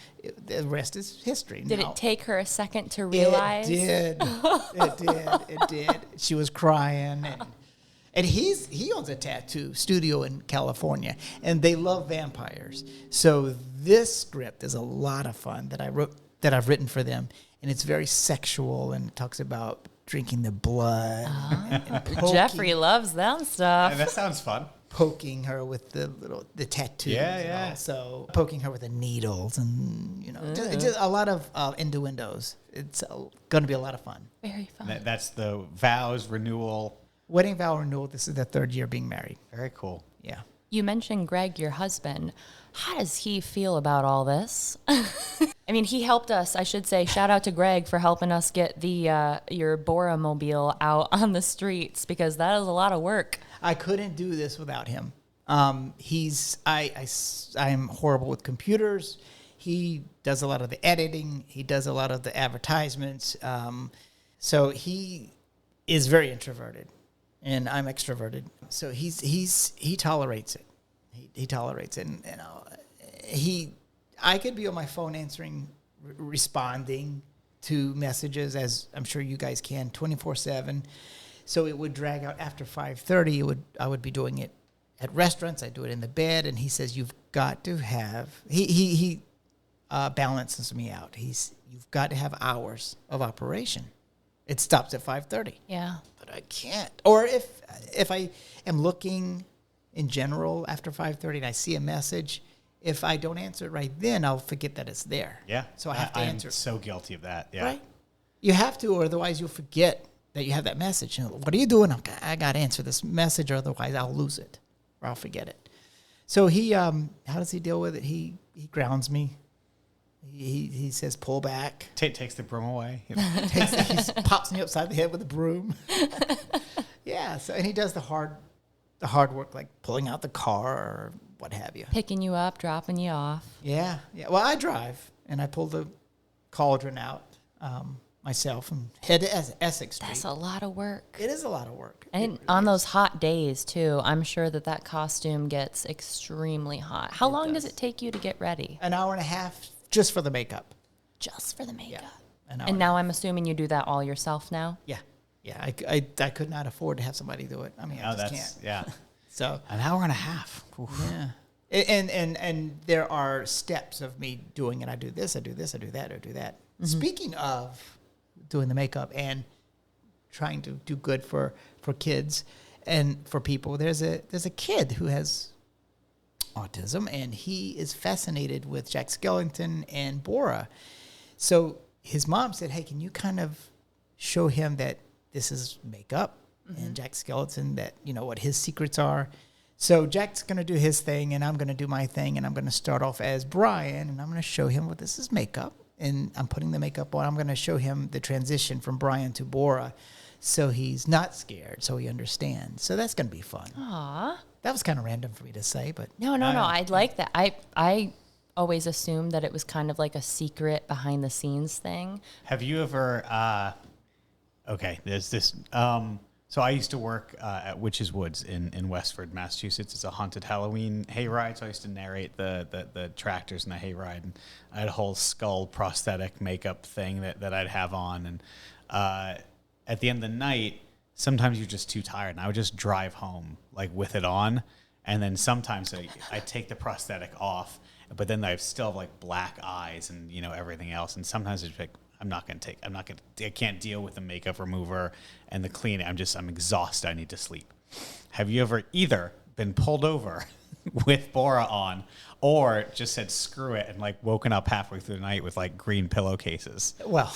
the rest is history. Did it take her a second to realize? It did. It did. She was crying, And he owns a tattoo studio in California, and they love vampires. So this script is a lot of fun that I've written for them, and it's very sexual and it talks about drinking the blood. And Jeffrey loves that stuff. That sounds fun. poking her with the tattoos. Yeah. And all. So poking her with the needles and, just a lot of innuendos. It's going to be a lot of fun. Very fun. That's the vows renewal. Wedding vow renewal. This is their 3rd year being married. Very cool. Yeah. You mentioned Greg, your husband. How does he feel about all this? I mean, he helped us. I should say, shout out to Greg for helping us get the your BORAH mobile out on the streets, because that is a lot of work. I couldn't do this without him. I'm horrible with computers. He does a lot of the editing. He does a lot of the advertisements. So he is very introverted, and I'm extroverted. So he tolerates it. He tolerates it, and I could be on my phone answering, responding to messages, as I'm sure you guys can, 24/7. So it would drag out after 5:30. I would be doing it at restaurants. I do it in the bed, and he says, "You've got to have." He balances me out. You've got to have hours of operation. It stops at 5:30. Yeah. But I can't. Or if I am looking in general after 5:30 and I see a message, if I don't answer it right then, I'll forget that it's there. Yeah. So I have to answer. I'm so guilty of that. Yeah. Right? You have to, or otherwise you'll forget that you have that message. What are you doing? I got to answer this message, or otherwise I'll lose it or I'll forget it. So how does he deal with it? He grounds me. He says, pull back. Takes the broom away. He pops me upside the head with a broom. Yeah. So, and he does the hard work, like pulling out the car or what have you. Picking you up, dropping you off. Yeah. Well, I drive, and I pull the cauldron out myself and head to Essex Street. That's a lot of work. It is a lot of work. And on those hot days, too, I'm sure that costume gets extremely hot. How long does it take you to get ready? An hour and a half just for the makeup. Just for the makeup. Yeah. And now I'm assuming you do that all yourself now? Yeah. Yeah. I could not afford to have somebody do it. I mean, I just can't. Yeah. So an hour and a half. Oof. yeah. And there are steps of me doing it. I do this, I do this, I do that, I do that. Mm-hmm. Speaking of doing the makeup and trying to do good for kids and for people, there's a kid who has autism, and he is fascinated with Jack Skellington and BORAH. So his mom said, hey, can you kind of show him that this is makeup and Jack Skellington, that, what his secrets are. So Jack's going to do his thing, and I'm going to do my thing, and I'm going to start off as Brian, and I'm going to show him what this is makeup. And I'm putting the makeup on. I'm going to show him the transition from Brian to BORAH, so he's not scared, so he understands. So that's going to be fun. Aw. That was kind of random for me to say, but No. I like that. I always assumed that it was kind of like a secret behind the scenes thing. Have you ever? Okay, there's this. So I used to work at Witches Woods in Westford, Massachusetts. It's a haunted Halloween hayride. So I used to narrate the tractors in the hayride, and I had a whole skull prosthetic makeup thing that I'd have on. And at the end of the night, sometimes you're just too tired, and I would just drive home like with it on. And then sometimes I take the prosthetic off, but then I still have like black eyes and everything else. And sometimes it's like, I can't deal with the makeup remover and the cleaning. I'm exhausted. I need to sleep. Have you ever either been pulled over with BORAH on, or just said screw it and like woken up halfway through the night with like green pillowcases? Well,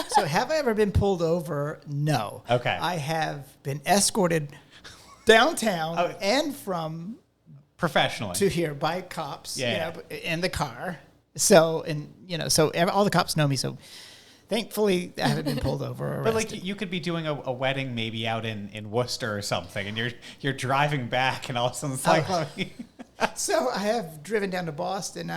so have I ever been pulled over? No. Okay. I have been escorted downtown and from Professionally. to here by cops, Yeah. In the car. So, all the cops know me. So thankfully I haven't been pulled over or But arrested. like you could be doing a wedding maybe out in Worcester or something, and you're driving back, and all of a sudden it's like, So I have driven down to Boston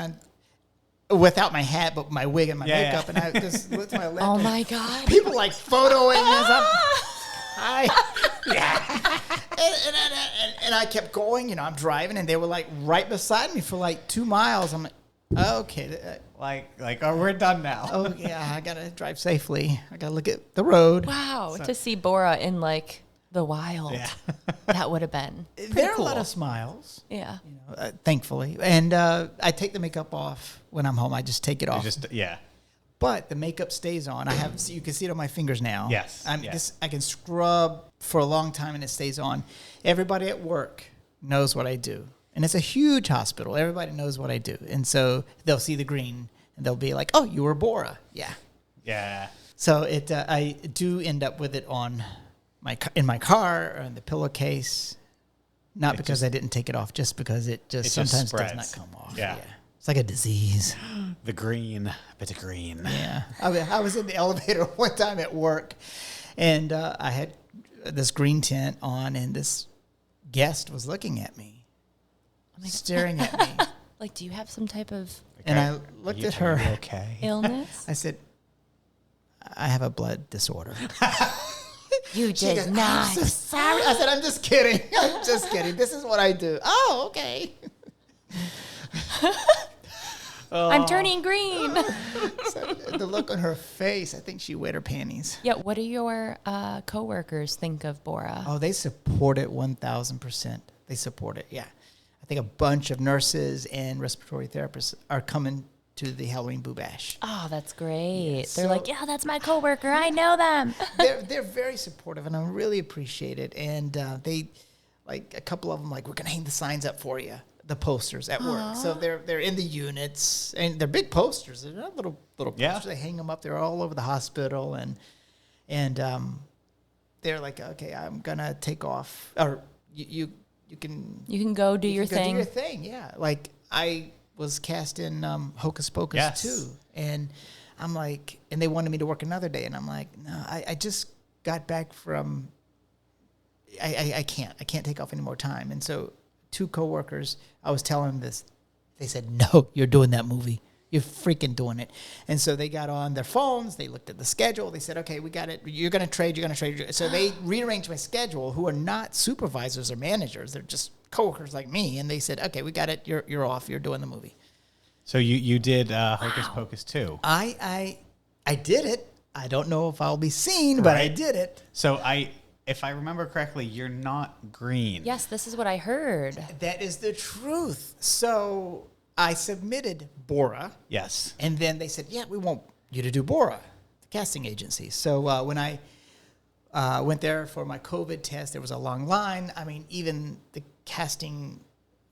without my hat, but my wig and my Yeah, makeup, and I just looked to my left. Oh and my God. People like photoing us. And I kept going. I'm driving, and they were like right beside me for like 2 miles. I'm like, okay. like oh, we're done now. Oh yeah, I gotta drive safely. I gotta look at the road. Wow. To see BORAH in like the wild. Yeah. That would have been pretty There are cool. a lot of smiles, Yeah. thankfully. And I take the makeup off when I'm home. I just take it off. But the makeup stays on. You can see it on my fingers now. Yes. I can scrub for a long time and it stays on. Everybody at work knows what I do. And it's a huge hospital. Everybody knows what I do. And so they'll see the green and they'll be like, oh, you were BORAH. Yeah. Yeah. So I do end up with it on in my car or in the pillowcase. Not because I didn't take it off, just because it sometimes does not come off. Yeah. It's like a disease. The green, bit of green. Yeah. I was in the elevator one time at work, and I had this green tint on, and this guest was looking at me, staring at me. Like, do you have some type of And I looked at her. Are you okay? illness? I said, I have a blood disorder. You She did goes, not. I'm so sorry. I said, I'm just kidding. I'm just kidding. This is what I do. Oh, okay. I'm turning green. So the look on her face, I think she wet her panties. Yeah. What do your coworkers think of BORAH? Oh, they support it 1,000%. They support it, yeah. I think a bunch of nurses and respiratory therapists are coming to the Halloween Boo Bash. Oh, that's great. Yeah, They're so- like, yeah, that's my coworker. I know them. They're very supportive, and I really appreciate it. And they, like a couple of them, like, we're gonna hang the signs up for you, the posters at work. So they're in the units, and they're big posters. They're not little posters. Yeah. They hang them up. They're all over the hospital, and they're like, okay, I'm gonna take off, or you can You can go do your go do thing. your thing, yeah. Like I was cast in Hocus Pocus Yes. too, and I'm like, and they wanted me to work another day, and I'm like, no, I just got back from. I can't take off any more time, and so 2 coworkers, I was telling them this, they said, no, you're doing that movie. You're freaking doing it. And so they got on their phones. They looked at the schedule. They said, okay, we got it. You're going to trade. So they rearranged my schedule, who are not supervisors or managers. They're just coworkers like me. And they said, okay, we got it. You're off. You're doing the movie. So you did Hocus Pocus too. I did it. I don't know if I'll be seen, but I Right. did it. So if I remember correctly, you're not green. Yes, this is what I heard. That is the truth. So I submitted BORAH. Yes. And then they said, yeah, we want you to do BORAH, the casting agency. So when I went there for my COVID test, there was a long line. I mean, even the casting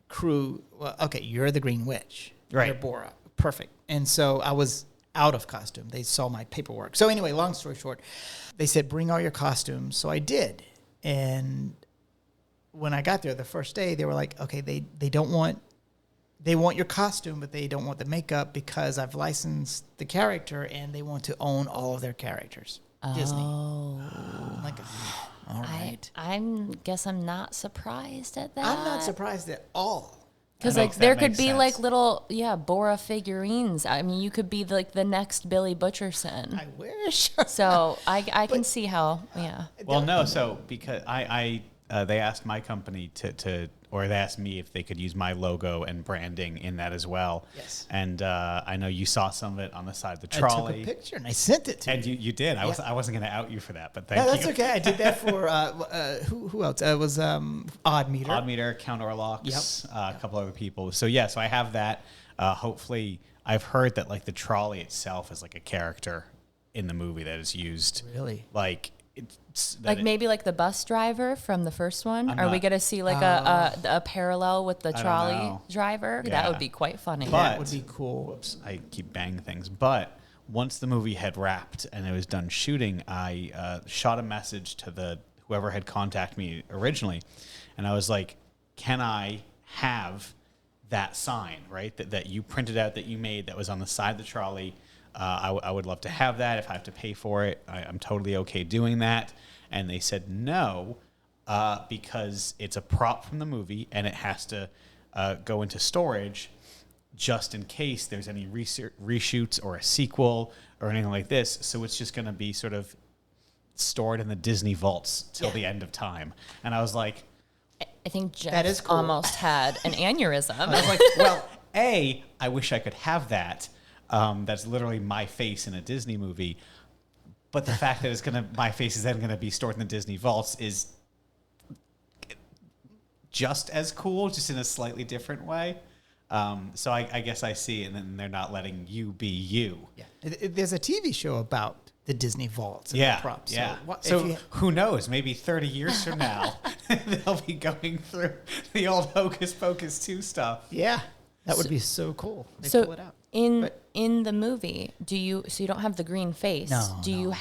crew, well, okay, you're the Green Witch. Right. You're BORAH. Perfect. And so I was out of costume. They saw my paperwork. So anyway, long story short, they said, bring all your costumes. So I did. And when I got there the first day, they were like, okay, they want your costume, but they don't want the makeup because I've licensed the character and they want to own all of their characters. Disney. Oh. I'm like, all right. I guess I'm not surprised at that. I'm not surprised at all. Because That like makes- there that could makes be sense. like little BORAH figurines. I mean, you could be like the next Billy Butcherson. I wish. So I can see how Well, no. So because they asked my company or they asked me if they could use my logo and branding in that as well. Yes. And I know you saw some of it on the side of the I trolley. took a picture and I sent it to And you. you did. I wasn't going to out you for that, but thank No, you. that's okay. I did that for who else? It was Odd Meter. Odd Meter, Count Orlocks, a couple other people. So yeah, so I have that. Hopefully, I've heard that like the trolley itself is like a character in the movie that is used. Really? Like it's like maybe like the bus driver from the first one. I'm Are we not- gonna see like a parallel with the don't trolley know. driver? That Yeah. would be quite funny. But- That would be cool. Whoops, I keep banging things. But once the movie had wrapped and it was done shooting, I shot a message to whoever had contacted me originally, and I was like, "Can I have that sign, right? That you printed out, that you made, that was on the side of the trolley? I would love to have that. If I have to pay for it, I'm totally okay doing that." And they said no, because it's a prop from the movie and it has to go into storage just in case there's any reshoots or a sequel or anything like this. So it's just going to be sort of stored in the Disney vaults till the end of time. And I was like, I think Jeff That is cool. almost had an aneurysm. I was like, well, I wish I could have that. That's literally my face in a Disney movie. But the fact that my face is then going to be stored in the Disney vaults is just as cool, just in a slightly different way. So I guess I see, and then they're not letting you be you. Yeah. There's a TV show about the Disney vaults and Yeah, the props. yeah. So, So who knows? Maybe 30 years from now, they'll be going through the old Hocus Pocus 2 stuff. yeah, that would be so cool. They So pull it out. in the movie, you don't have the green face? No, Do you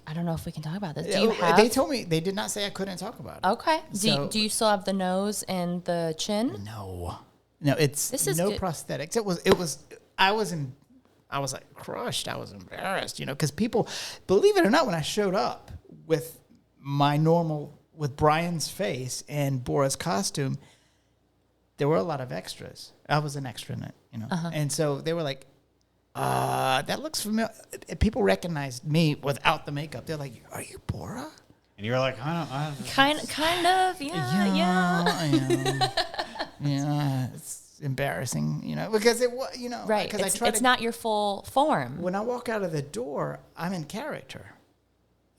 I don't know if we can talk about this. Do Yeah, you have? They told me they did not say I couldn't talk about it. Okay. So- Do you still have the nose and the chin? No, it's This is no good. prosthetics. I was like crushed. I was embarrassed, because people, believe it or not, when I showed up with with Brian's face and BORAH's costume, there were a lot of extras. I was an extra in it, and so they were like, that looks familiar. People recognized me without the makeup. They're like, "Are you BORAH?" And you're like, I don't Kind of. Yeah. I am. Yeah, it's embarrassing, because it was, Right. Because It's not your full form. when I walk out of the door, I'm in character,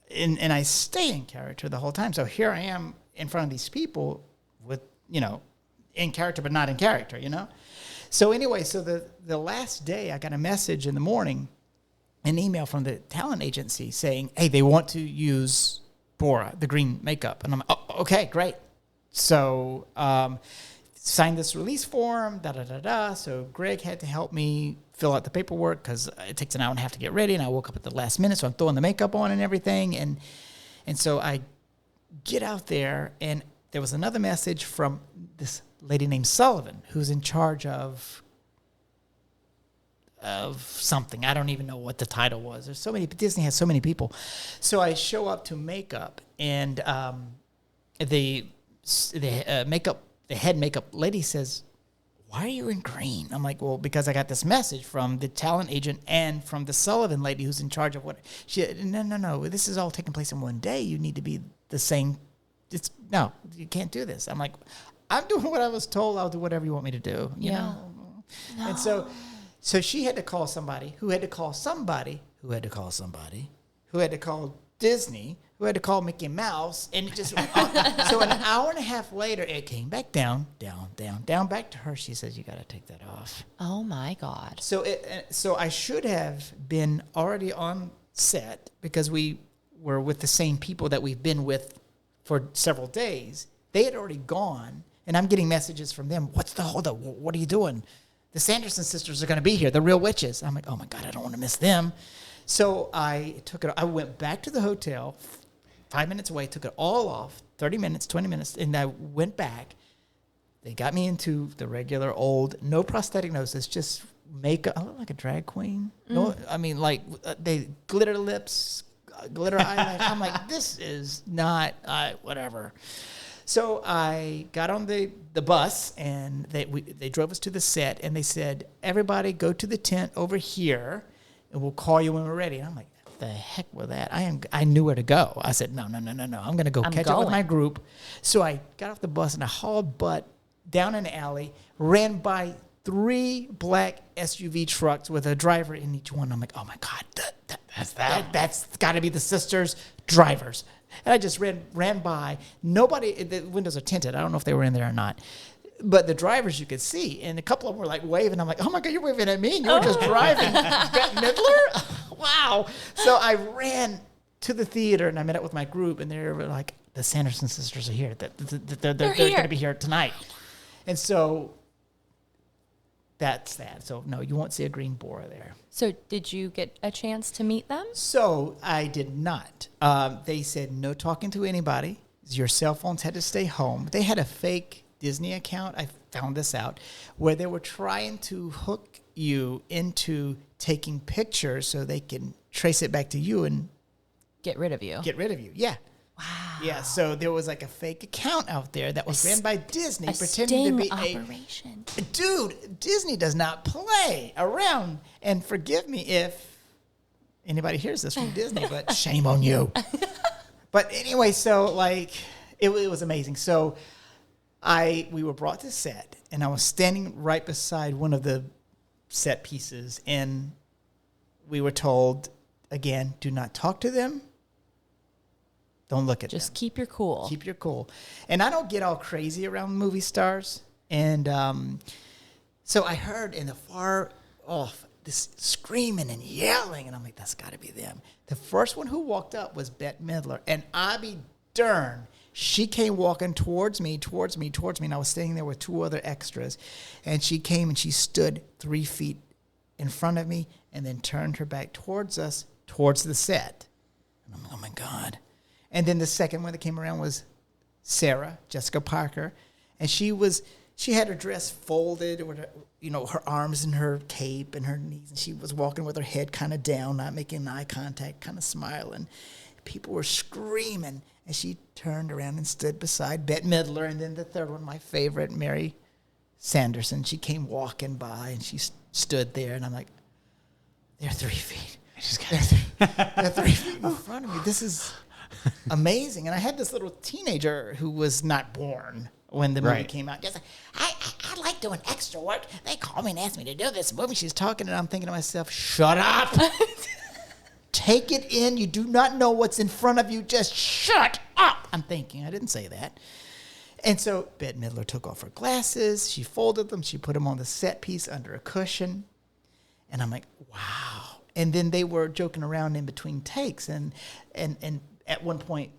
and I stay in character the whole time. So here I am in front of these people with, in character but not in character, So anyway, so the last day, I got a message in the morning, an email from the talent agency saying, "Hey, they want to use BORAH, the green makeup," and I'm like, "Oh, okay, great." So signed this release form, So Greg had to help me fill out the paperwork because it takes an hour and a half to get ready, and I woke up at the last minute, so I'm throwing the makeup on and everything, and so I get out there, and there was another message from this lady named Sullivan, who's in charge of something. I don't even know what the title was. There's so many. Disney has so many people. So I show up to makeup, and the head makeup lady says, "Why are you in green?" I'm like, "Well, because I got this message from the talent agent and from the Sullivan lady who's in charge of what." She said, No. This is all taking place in one day. You need to be the same. No, you can't do this. I'm like, "I'm doing what I was told. I'll do whatever you want me to do." You know? No. And so she had to call somebody who had to call somebody who had to call somebody who had to call Disney, who had to call Mickey Mouse, and it just so an hour and a half later, it came back down back to her. She says, "You got to take that off." Oh my God. So I should have been already on set because we were with the same people that we've been with for several days. They had already gone, and I'm getting messages from them. "What's the holdup? What are you doing? The Sanderson sisters are going to be here, the real witches." I'm like, "Oh my God, I don't want to miss them." So I went back to the hotel, 5 minutes away, took it all off, 30 minutes, 20 minutes, and I went back. They got me into the regular old, no prosthetic noses, just makeup. I look like a drag queen. No, I mean, like, they glitter lips, glitter eyelash. I'm like, this is not, whatever. So I got on the bus, and they drove us to the set, and they said, "Everybody go to the tent over here, and we'll call you when we're ready." And I'm like, the heck with that? I knew where to go. I said, no. I'm going to go catch up with my group. So I got off the bus, and I hauled butt down an alley, ran by 3 black SUV trucks with a driver in each one. I'm like, oh my God, that's got to be the sisters' drivers. And I just ran by. Nobody, the windows are tinted. I don't know if they were in there or not. But the drivers you could see, and a couple of them were like waving. I'm like, oh my God, you're waving at me, and you were just driving. Bette Midler? Wow. So I ran to the theater, and I met up with my group, and they were like, the Sanderson sisters are here. They're going to be here tonight. And so that's that. So no, you won't see a green BORAH there. So did you get a chance to meet them? So I did not. They said no talking to anybody. Your cell phones had to stay home. They had a fake Disney account, I found this out, where they were trying to hook you into taking pictures so they can trace it back to you and get rid of you. Yeah. Wow. Yeah, so there was like a fake account out there that was ran by Disney a pretending to be operation. Dude, Disney does not play around. And forgive me if anybody hears this from Disney, but shame on you. But anyway, so like it was amazing. So we were brought to set, and I was standing right beside one of the set pieces, and we were told, again, do not talk to them. Don't look at them. Just keep your cool. Keep your cool. And I don't get all crazy around movie stars. And so I heard in the far off this screaming and yelling, and I'm like, that's got to be them. The first one who walked up was Bette Midler, and I be darned, she came walking towards me, and I was standing there with 2 other extras, and she came and she stood 3 feet in front of me, and then turned her back towards us, towards the set. And I'm like, oh my God. And then the second one that came around was Sarah Jessica Parker, and she had her dress folded with her arms in her cape and her knees, and she was walking with her head kind of down, not making eye contact, kind of smiling. People were screaming, and she turned around and stood beside Bette Midler, and then the third one, my favorite, Mary Sanderson. She came walking by, and she stood there, and I'm like, they're 3 feet. They're 3 feet in front of me. This is amazing. And I had this little teenager who was not born when the movie came out. Just like, I like doing extra work. They call me and ask me to do this movie. She's talking, and I'm thinking to myself, shut up. Take it in. You do not know what's in front of you. Just shut up. I'm thinking. I didn't say that. And so Bette Midler took off her glasses. She folded them. She put them on the set piece under a cushion. And I'm like, wow. And then they were joking around in between takes. And at one point,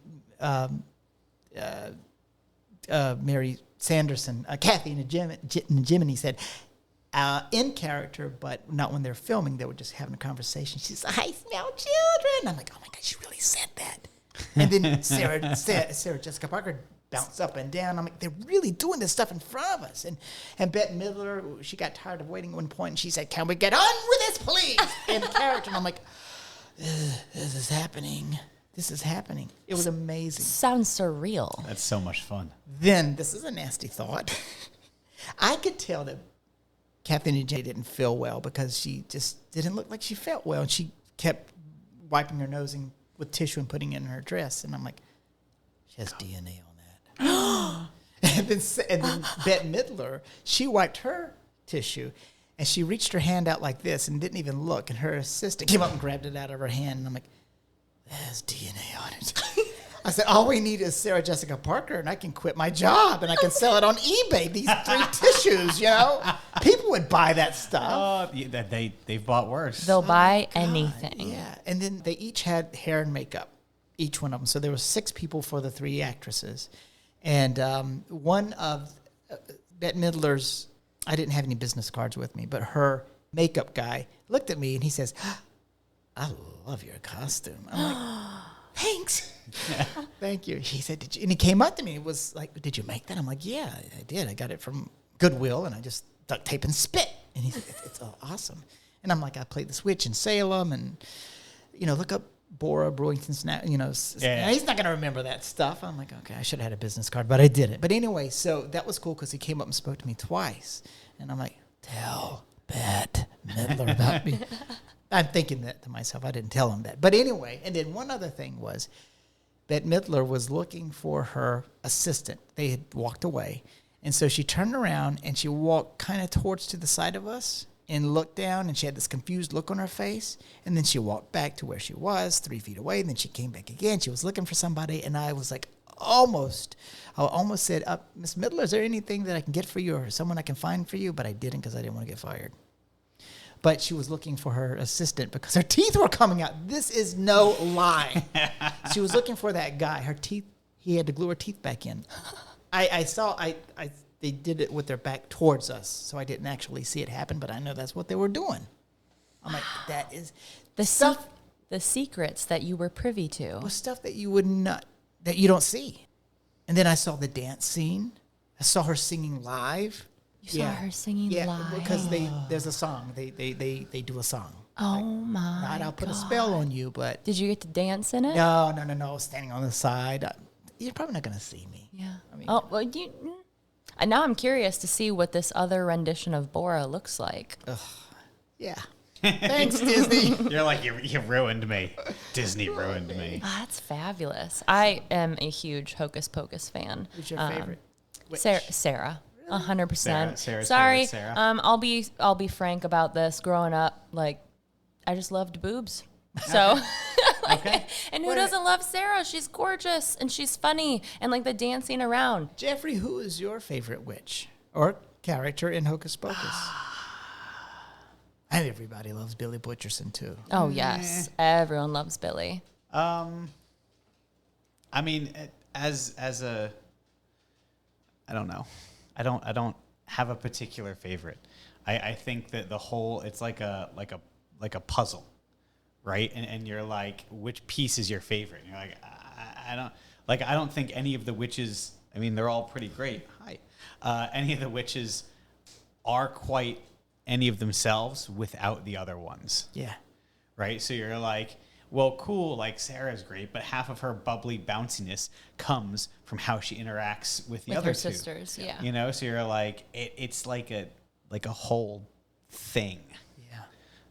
Mary Sanderson, Kathy in the Jiminy said, in character, but not when they're filming. They were just having a conversation. She said, I smell children. I'm like, oh my God, she really said that. And then Sarah Jessica Parker bounced up and down. I'm like, they're really doing this stuff in front of us. And Bette Midler, she got tired of waiting at one point, and she said, can we get on with this, please? In character. And I'm like, this is happening. This is happening. It was amazing. Sounds surreal. That's so much fun. Then, this is a nasty thought. I could tell that Kathleen J didn't feel well because she just didn't look like she felt well. And she kept wiping her nose with tissue and putting it in her dress. And I'm like, she has DNA on that. and then Bette Midler, she wiped her tissue. And she reached her hand out like this and didn't even look. And her assistant came up and grabbed it out of her hand. And I'm like, there's DNA on it. I said, all we need is Sarah Jessica Parker, and I can quit my job, and I can sell it on eBay, these 3 tissues, People would buy that stuff. They've bought worse. They'll buy anything. Yeah, and then they each had hair and makeup, each one of them. So there were 6 people for the 3 actresses. And one of Bette Midler's, I didn't have any business cards with me, but her makeup guy looked at me, and he says, I love your costume. I'm like, thanks. Thank you. He said, did you? And he came up to me. It was like, did you make that? I'm like, yeah, I did. I got it from Goodwill, and I just duct tape and spit. And he said, it's awesome. And I'm like, I played the Switch in Salem, and, look up BORAH Brewington Snaggletooth. He's not going to remember that stuff. I'm like, okay, I should have had a business card, but I didn't. But anyway, so that was cool because he came up and spoke to me twice. And I'm like, tell Bette Midler about me. I'm thinking that to myself. I didn't tell him that. But anyway, and then one other thing was Bette Midler was looking for her assistant. They had walked away. And so she turned around and she walked kind of towards to the side of us and looked down, and she had this confused look on her face. And then she walked back to where she was, 3 feet away. And then she came back again. She was looking for somebody. And I was like, I almost said, Miss Midler, is there anything that I can get for you or someone I can find for you? But I didn't because I didn't want to get fired. But she was looking for her assistant because her teeth were coming out. This is no lie. She was looking for that guy. Her teeth, he had to glue her teeth back in. I saw, they did it with their back towards us, so I didn't actually see it happen, but I know that's what they were doing. I'm like, that is the stuff, the secrets that you were privy to. Was stuff that that you don't see. And then I saw the dance scene. I saw her singing live. You saw her singing live? Because there's a song. They do a song. Oh, my I'll put a spell on you, but... Did you get to dance in it? No. Standing on the side. You're probably not going to see me. Yeah. Now I'm curious to see what this other rendition of BORAH looks like. Yeah. Thanks, Disney. You're like, you ruined me. Disney ruined me. Oh, that's fabulous. I am a huge Hocus Pocus fan. Who's your favorite? Sarah. 100%. Sarah. Sorry. I'll be frank about this. Growing up, I just loved boobs. So Like, and who doesn't love Sarah? She's gorgeous and she's funny and like the dancing around. Jeffrey, who is your favorite witch or character in Hocus Pocus? And everybody loves Billy Butcherson too. Oh yes, everyone loves Billy. I mean, as a, I don't know, I don't have a particular favorite. I think that the whole, it's like a puzzle, right? And you're like, which piece is your favorite? And you're like, I don't think any of the witches. I mean, they're all pretty great. Hi, any of the witches are quite any of themselves without the other ones. Yeah. Right? So you're like, well, cool, like Sarah's great, but half of her bubbly bounciness comes from how she interacts with the other her two sisters, yeah. You know, so you're like, it's like a whole thing. Yeah.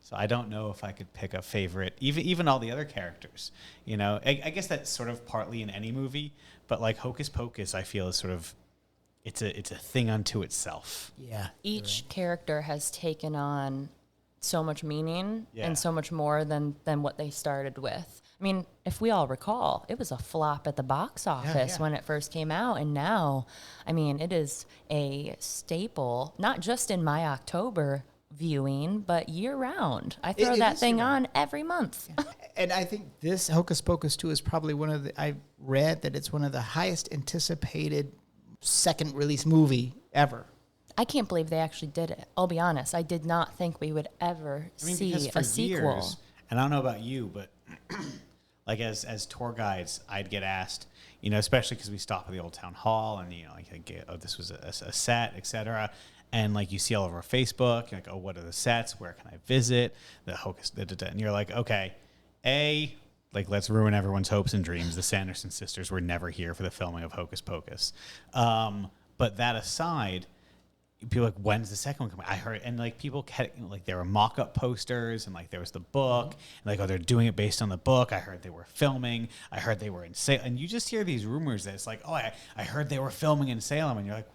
So I don't know if I could pick a favorite, even all the other characters. You know, I guess that's sort of partly in any movie, but like Hocus Pocus, I feel is sort of, it's a thing unto itself. Yeah. Each character has taken on so much meaning Yeah. and so much more than what they started with. I mean, if we all recall, it was a flop at the box office when it first came out. And now, I mean, it is a staple, not just in my October viewing, but year round. I throw It that is thing year-round. on every month. And I think this Hocus Pocus 2 is probably one of the, I read that it's one of the highest anticipated second release movie ever. I can't believe they actually did it. I'll be honest. I did not think we would ever Because see for a sequel. years, and I don't know about you, but like as tour guides, I'd get asked, you know, especially because we stop at the old town hall, and you know, like I get, oh, this was a set, etc. And like you see all over Facebook, you're like, oh, what are the sets? Where can I visit? The Hocus, and you're like, okay, like let's ruin everyone's hopes and dreams. The Sanderson sisters were never here for the filming of Hocus Pocus. But that aside, people are like, when's the second one coming? I heard, and like people had, like there were mock-up posters, and like there was the book, and like, oh, they're doing it based on the book. I heard they were filming. I heard they were in Salem, and you just hear these rumors that it's like, oh, I heard they were filming in Salem, and you're like,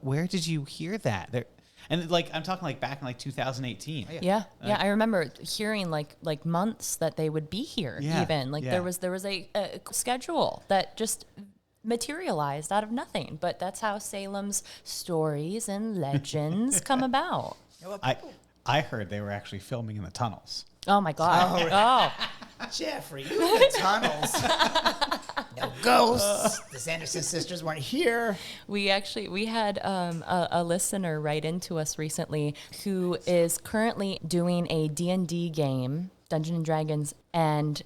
where did you hear that? And like I'm talking like back in like 2018. Yeah, I remember hearing like months that they would be here. Yeah, Even like yeah. there was a schedule that just materialized out of nothing. But that's how Salem's stories and legends come about. I heard they were actually filming in the tunnels. Oh my God! Jeffrey, you in the tunnels. No ghosts. The Sanderson sisters weren't here. We had a listener write into us recently who is currently doing a D&D game, Dungeons and Dragons, and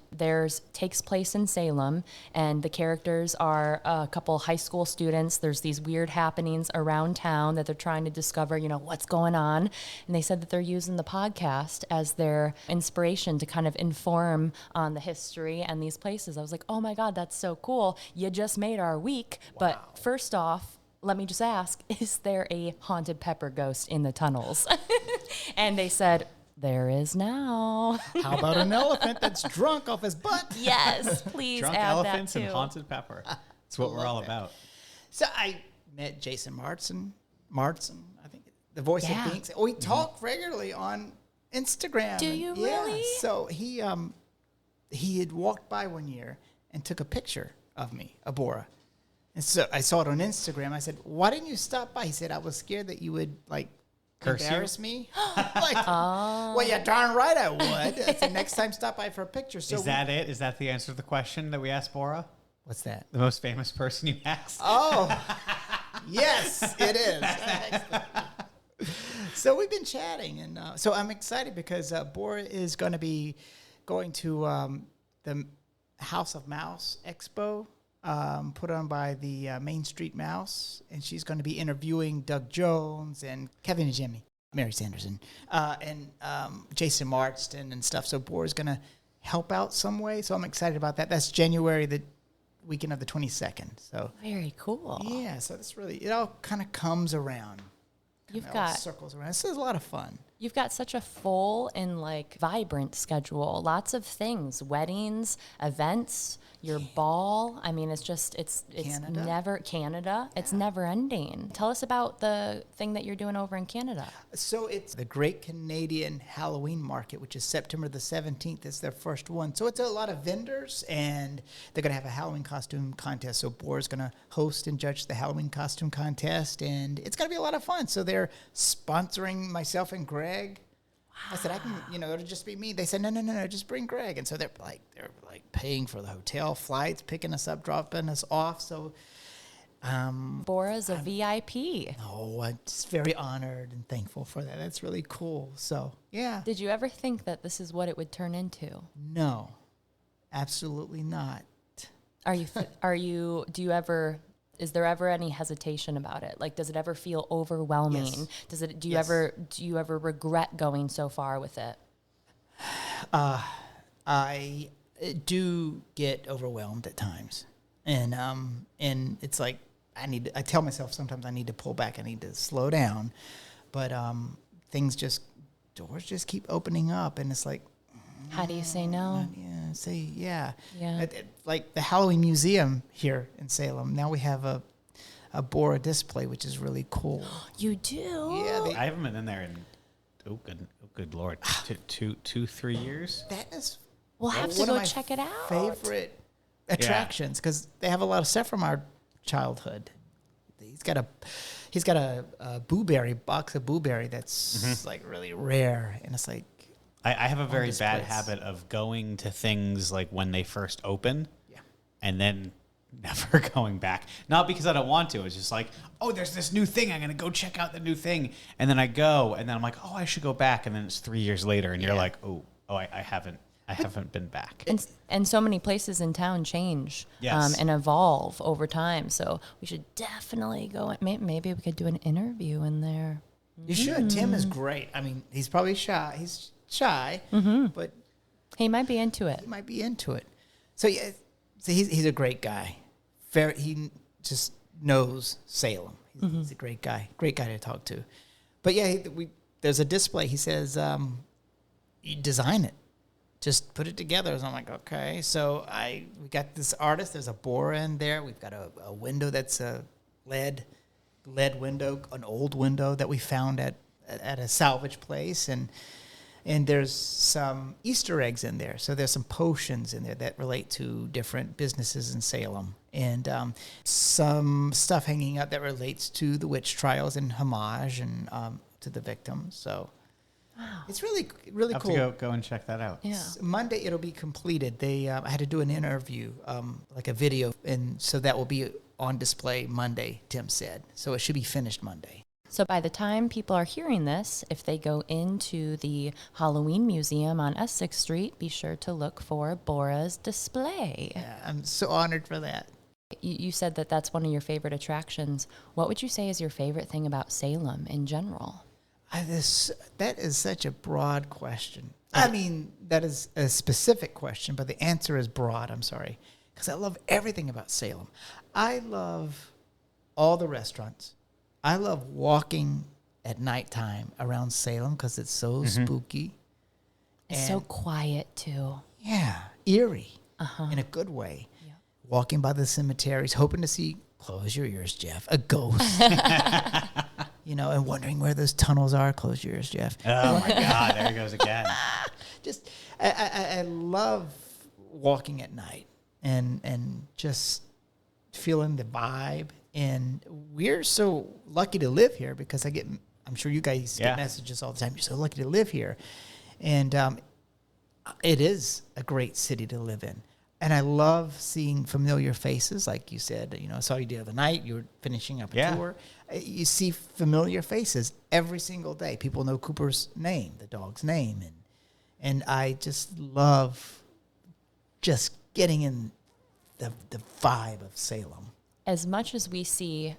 takes place in Salem, and the characters are a couple high school students. There's these weird happenings around town that they're trying to discover, you know, what's going on. And they said that they're using the podcast as their inspiration to kind of inform on the history and these places. I was like, oh my God, that's so cool. You just made our week. Wow. But first off, let me just ask, is there a haunted pepper ghost in the tunnels? And they said, there is now. How about an elephant that's drunk off his butt? Yes, please Drunk add elephants that too. and haunted pepper. That's what we're all about. So I met Jason Martzen, I think, the voice Yeah. of Binks. We talk regularly on Instagram. Do you really? So he had walked by one year and took a picture of me, BORAH. And so I saw it on Instagram. I said, why didn't you stop by? He said, I was scared that you would, like, Curse you? embarrass me. Like, well, yeah, darn right I would. I said, next time stop by for a picture. So Is that it? Is that the answer to the question that we asked BORAH? what's that? The most famous person you asked? Oh, yes, it is. So we've been chatting, and so I'm excited because BORAH is going to be going to the House of Mouse Expo, put on by the Main Street Mouse, and she's going to be interviewing Doug Jones and Kevin and Jimmy, Mary Sanderson, and Jason Marston and stuff. So BORAH is going to help out some way. So I'm excited about that. That's January, the weekend of the 22nd. So Very cool. yeah, so that's really, it all kind of comes around. You've All got circles around. This is a lot of fun. You've got such a full and like vibrant schedule. Lots of things, weddings, events. your ball. I mean, it's Canada. never Canada. It's never ending. Tell us about the thing that you're doing over in Canada. So it's the Great Canadian Halloween Market, which is September the 17th. It's their first one. So it's a lot of vendors, and they're going to have a Halloween costume contest. So BORAH's going to host and judge the Halloween costume contest, and it's going to be a lot of fun. So they're sponsoring myself and Greg. I said, I can, it'll just be me. They said, no, just bring Greg. And so they're like paying for the hotel, flights, picking us up, dropping us off. So, BORAH's a VIP. oh, I'm just very honored and thankful for that. That's really cool. So, yeah. Did you ever think that this is what it would turn into? No, absolutely not. Is there ever any hesitation about it? Like, does it ever feel overwhelming? Yes. Do you ever regret going so far with it? I do get overwhelmed at times, and it's like I tell myself sometimes I need to pull back, I need to slow down, but doors just keep opening up, and it's like, How do you say no? Yeah. Yeah. Like the Halloween Museum here in Salem. Now we have a BORAH display, which is really cool. You do? Yeah. I haven't been in there in good Lord, 3 years. That is We'll have to one of go my check it out. favorite attractions, because they have a lot of stuff from our childhood. He's got a blueberry box of blueberry that's like really rare, and it's like, I have a very this bad place. habit of going to things like when they first open, yeah. and then never going back. Not because I don't want to. It's just like, oh, there's this new thing. I'm going to go check out the new thing. And then I go, and then I'm like, oh, I should go back. And then it's 3 years later, and you're Yeah. like, I haven't been back. And so many places in town change Yes. and evolve over time. So we should definitely go. Maybe we could do an interview in there. You should. Tim is great. I mean, he's probably shy. He's shy, but He might be into it. he might be into it. So yeah, he's a great guy. He just knows Salem. He's a great guy to talk to. But yeah, there's a display. He says, you design it, just put it together. So I'm like, okay. So we got this artist. There's a BORAH in there. We've got a window that's a lead window, an old window that we found at a salvage place, and there's some Easter eggs in there. So there's some potions in there that relate to different businesses in Salem, and some stuff hanging out that relates to the witch trials and homage and to the victims. So it's really I have cool. to go and check that out. Yeah. Monday it'll be completed. I had to do an interview, like a video, and so that will be on display Monday, Tim said. So it should be finished Monday. So by the time people are hearing this, if they go into the Halloween Museum on Essex Street, be sure to look for BORAH's display. Yeah, I'm so honored for that. You said that that's one of your favorite attractions. What would you say is your favorite thing about Salem in general? That is such a broad question. I mean, that is a specific question, but the answer is broad. I'm sorry. Because I love everything about Salem. I love all the restaurants. I love walking at nighttime around Salem because it's so spooky. It's so quiet, too. Yeah, eerie in a good way. Yeah. Walking by the cemeteries, hoping to see, close your ears, Jeff, a ghost. And wondering where those tunnels are. Close your ears, Jeff. Oh my God, there he goes again. Just, I love walking at night and just feeling the vibe. And we're so lucky to live here because I'm sure you guys get messages all the time. You're so lucky to live here. And it is a great city to live in. And I love seeing familiar faces, like you said. I saw you the other night. You were finishing up a tour. You see familiar faces every single day. People know Cooper's name, the dog's name. And I just love just getting in the vibe of Salem. As much as we see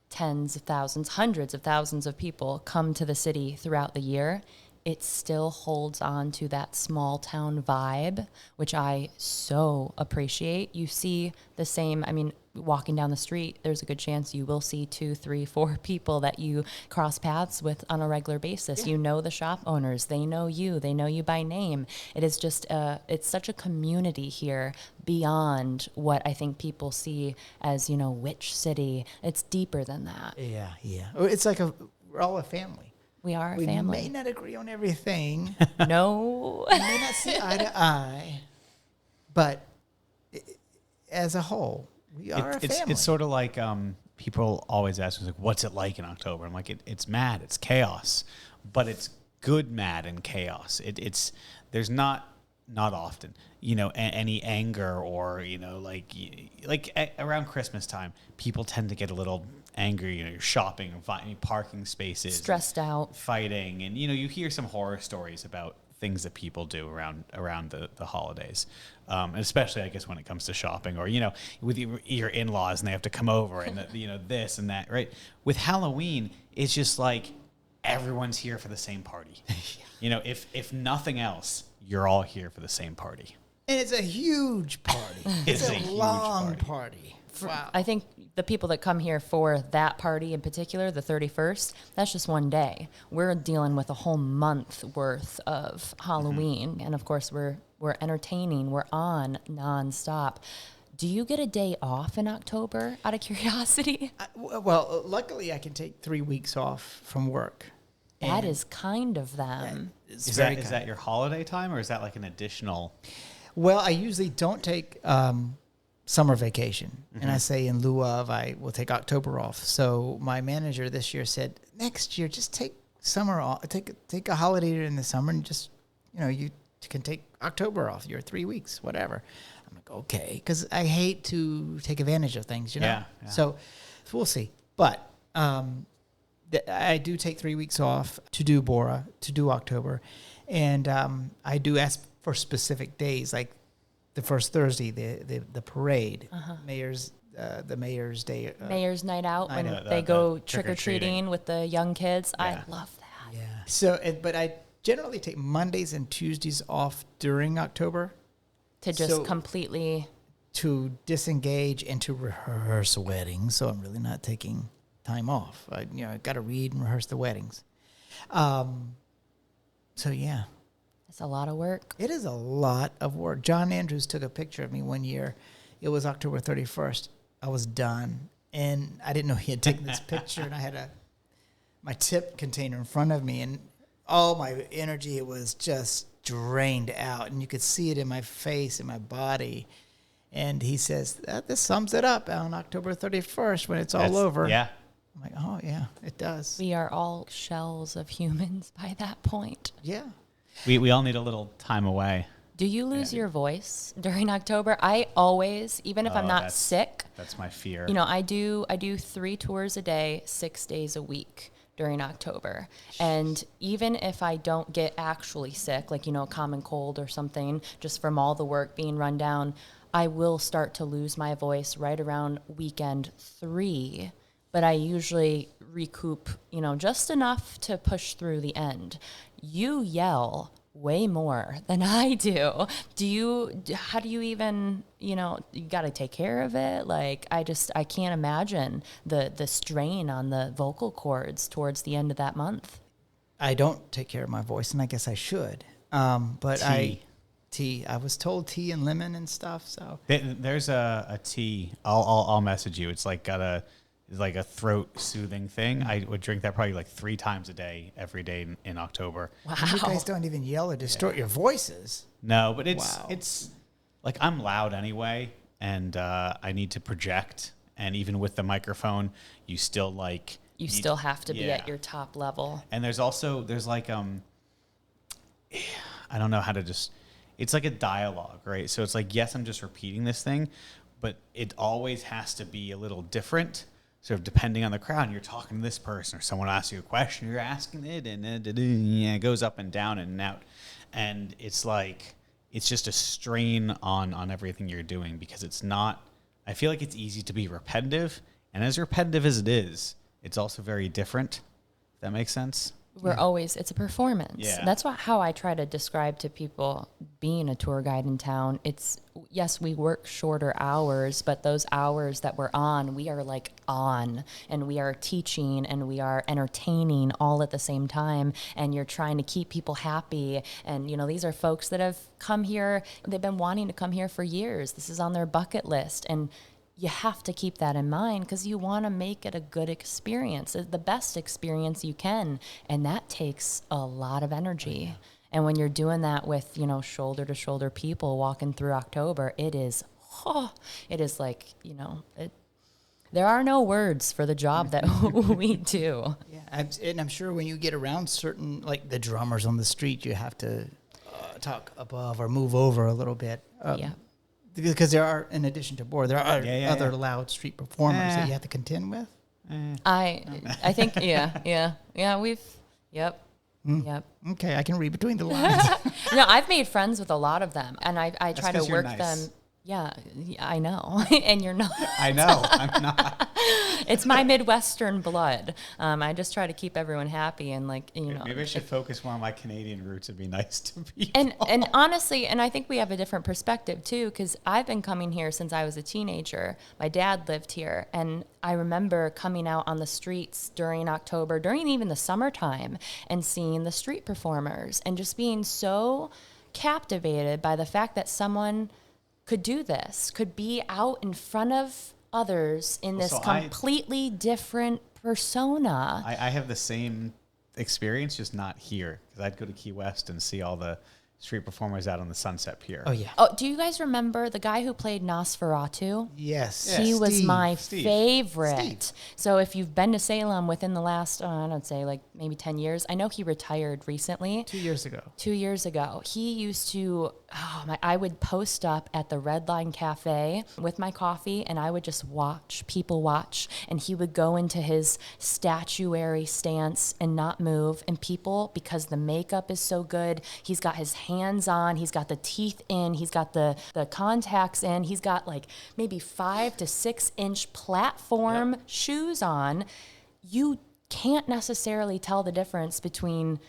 tens of thousands, hundreds of thousands of people come to the city throughout the year, it still holds on to that small town vibe, which I so appreciate. You see the same, I mean, walking down the street, there's a good chance you will see 2, 3, 4 people that you cross paths with on a regular basis. Yeah. You know the shop owners, they know you by name. It is just, it's such a community here beyond what I think people see as, you know, Witch City. It's deeper than that. Yeah, yeah. It's like we're all a family. We are a We family. may not agree on everything. No. We may not see eye to eye, but as a whole, we are a family. It's sort of like people always ask me, like, what's it like in October? I'm like, it's mad, it's chaos, but it's good mad and chaos. There's not often, you know, any anger or, you know, like around Christmas time, people tend to get a little angry. You know, you're shopping and finding parking spaces, Stressed out, fighting, and you know, you hear some horror stories about things that people do around the holidays, and especially I guess when it comes to shopping, or you know, with your in-laws and they have to come over and you know, this and that, right? With Halloween, it's just like everyone's here for the same party. You know, if nothing else, you're all here for the same party. And it's a huge party. It's a huge long party. Wow. I think the people that come here for that party in particular, the 31st, that's just one day. We're dealing with a whole month worth of Halloween. And of course, we're entertaining. We're on nonstop. Do you get a day off in October, out of curiosity? Well, luckily I can take 3 weeks off from work. That is kind of them. Is that your holiday time, or is that like an additional? Well, I usually don't take summer vacation. And I say in lieu of, I will take October off. So my manager this year said, next year, just take summer off, take a holiday in the summer and just, you know, you can take October off, your 3 weeks, whatever. I'm like, okay, because I hate to take advantage of things, you know? Yeah. So we'll see. But I do take 3 weeks off to do BORAH, to do October. And I do ask for specific days, like the first Thursday, the parade, the mayor's day. Mayor's night out when out. they go The trick-or-treating with the young kids. Yeah. I love that. Yeah. So, but I generally take Mondays and Tuesdays off during October To just completely... to disengage and to rehearse weddings. So I'm really not taking time off. I got to read and rehearse the weddings. So yeah. It's a lot of work. It is a lot of work. John Andrews took a picture of me one year. It was October 31st. I was done. And I didn't know he had taken this picture. And I had my tip container in front of me. And all my energy was just drained out. And you could see it in my face, in my body. And he says, this sums it up on October 31st when it's all over. Yeah. I'm like, oh, yeah, it does. We are all shells of humans by that point. Yeah. We all need a little time away. Do you lose your voice during October? I always, even if I'm not sick, That's my fear. you know, I do 3 tours a day, 6 days a week during October. And even if I don't get actually sick, like, you know, a common cold or something, just from all the work being run down, I will start to lose my voice right around weekend 3. But I usually recoup, you know, just enough to push through the end. You yell way more than I do. How do you even, you know, you got to take care of it? Like, I can't imagine the strain on the vocal cords towards the end of that month. I don't take care of my voice, and I guess I should. But tea. I was told tea and lemon and stuff. So There's a tea. I'll message you. It's like a throat soothing thing. I would drink that probably like 3 times a day, every day in October. Wow. you guys don't even yell or distort your voices. No, but Wow. it's like I'm loud anyway, and I need to project. And even with the microphone, you still still have to be yeah. at your top level. And there's like I don't know how to just. It's like a dialogue, right? So it's like, yes, I'm just repeating this thing, but it always has to be a little different. Sort of depending on the crowd, you're talking to this person, or someone asks you a question, you're asking it, and it goes up and down and out. And it's like, it's just a strain on everything you're doing, because it's not, I feel like it's easy to be repetitive. And as repetitive as it is, it's also very different. If that makes sense? We're always, it's a performance. Yeah. That's how I try to describe to people being a tour guide in town. It's, yes, we work shorter hours, but those hours that we're on, we are like on, and we are teaching and we are entertaining all at the same time. And you're trying to keep people happy. And, you know, these are folks that have come here, they've been wanting to come here for years. This is on their bucket list. And you have to keep that in mind because you want to make it a good experience, the best experience you can. And that takes a lot of energy. And when you're doing that with, you know, shoulder to shoulder people walking through October, it is like, you know, there are no words for the job that we do. Yeah, and I'm sure when you get around certain, like the drummers on the street, you have to talk above or move over a little bit. Yeah. Because there are, in addition to BORAH, there are other loud street performers that you have to contend with. I think, we've, yep. Okay, I can read between the lines. No, I've made friends with a lot of them, and I try to 'cause you're work nice. them. Yeah, I know, and you're not. I know. I'm not. It's my Midwestern blood. I just try to keep everyone happy, and like, you know. Maybe I should focus more on my Canadian roots and be nice to people. And honestly, and I think we have a different perspective too, because I've been coming here since I was a teenager. My dad lived here, and I remember coming out on the streets during October, during even the summertime, and seeing the street performers, and just being so captivated by the fact that someone could do this, could be out in front of others in this completely different persona. I have the same experience, just not here. Because I'd go to Key West and see all the street performers out on the Sunset Pier. Oh, yeah. Oh, do you guys remember the guy who played Nosferatu? Yes. He was my Steve. favorite. So if you've been to Salem within the last, I don't say like maybe 10 years, I know he retired recently. 2 years ago. 2 years ago, he used to, I would post up at the Red Line Cafe with my coffee, and I would just watch people watch. And he would go into his statuary stance and not move. And people, because the makeup is so good, he's got his hands on, he's got the teeth in, he's got the contacts in, he's got like maybe 5 to 6 inch platform shoes on. You can't necessarily tell the difference between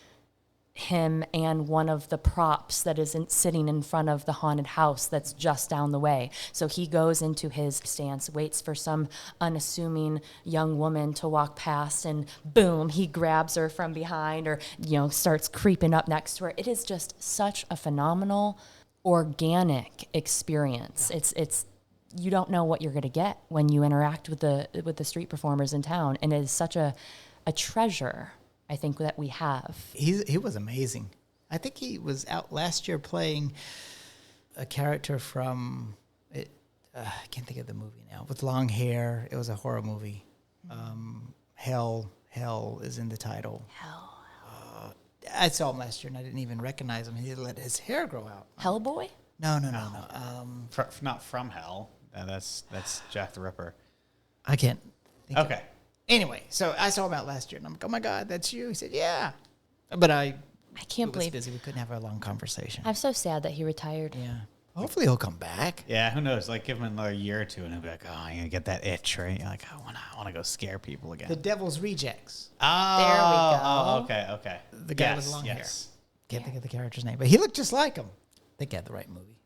him and one of the props that is sitting in front of the haunted house that's just down the way. So he goes into his stance, waits for some unassuming young woman to walk past, and boom, he grabs her from behind, or, you know, starts creeping up next to her. It is just such a phenomenal, organic experience. It's you don't know what you're going to get when you interact with the street performers in town, and it is such a treasure, I think, that we have. He was amazing. I think he was out last year playing a character from, I can't think of the movie now, with long hair. It was a horror movie. Hell is in the title. Hell. I saw him last year and I didn't even recognize him. He let his hair grow out. Hellboy? No. Not from hell. That's Jack the Ripper. I can't think of it. Okay. Anyway, so I saw him out last year, and I'm like, oh, my God, that's you? He said, yeah. But I can't was believe busy. We couldn't have a long conversation. I'm so sad that he retired. Yeah. Hopefully he'll come back. Yeah, who knows? Like, give him another year or two, and he'll be like, "Oh, I'm gonna get that itch, right?" You're like, "I want to go scare people again." The Devil's Rejects. Oh, There we go. Oh, okay. The guy with long hair. Yes. Can't think of the character's name, but he looked just like him. I think he had the right movie.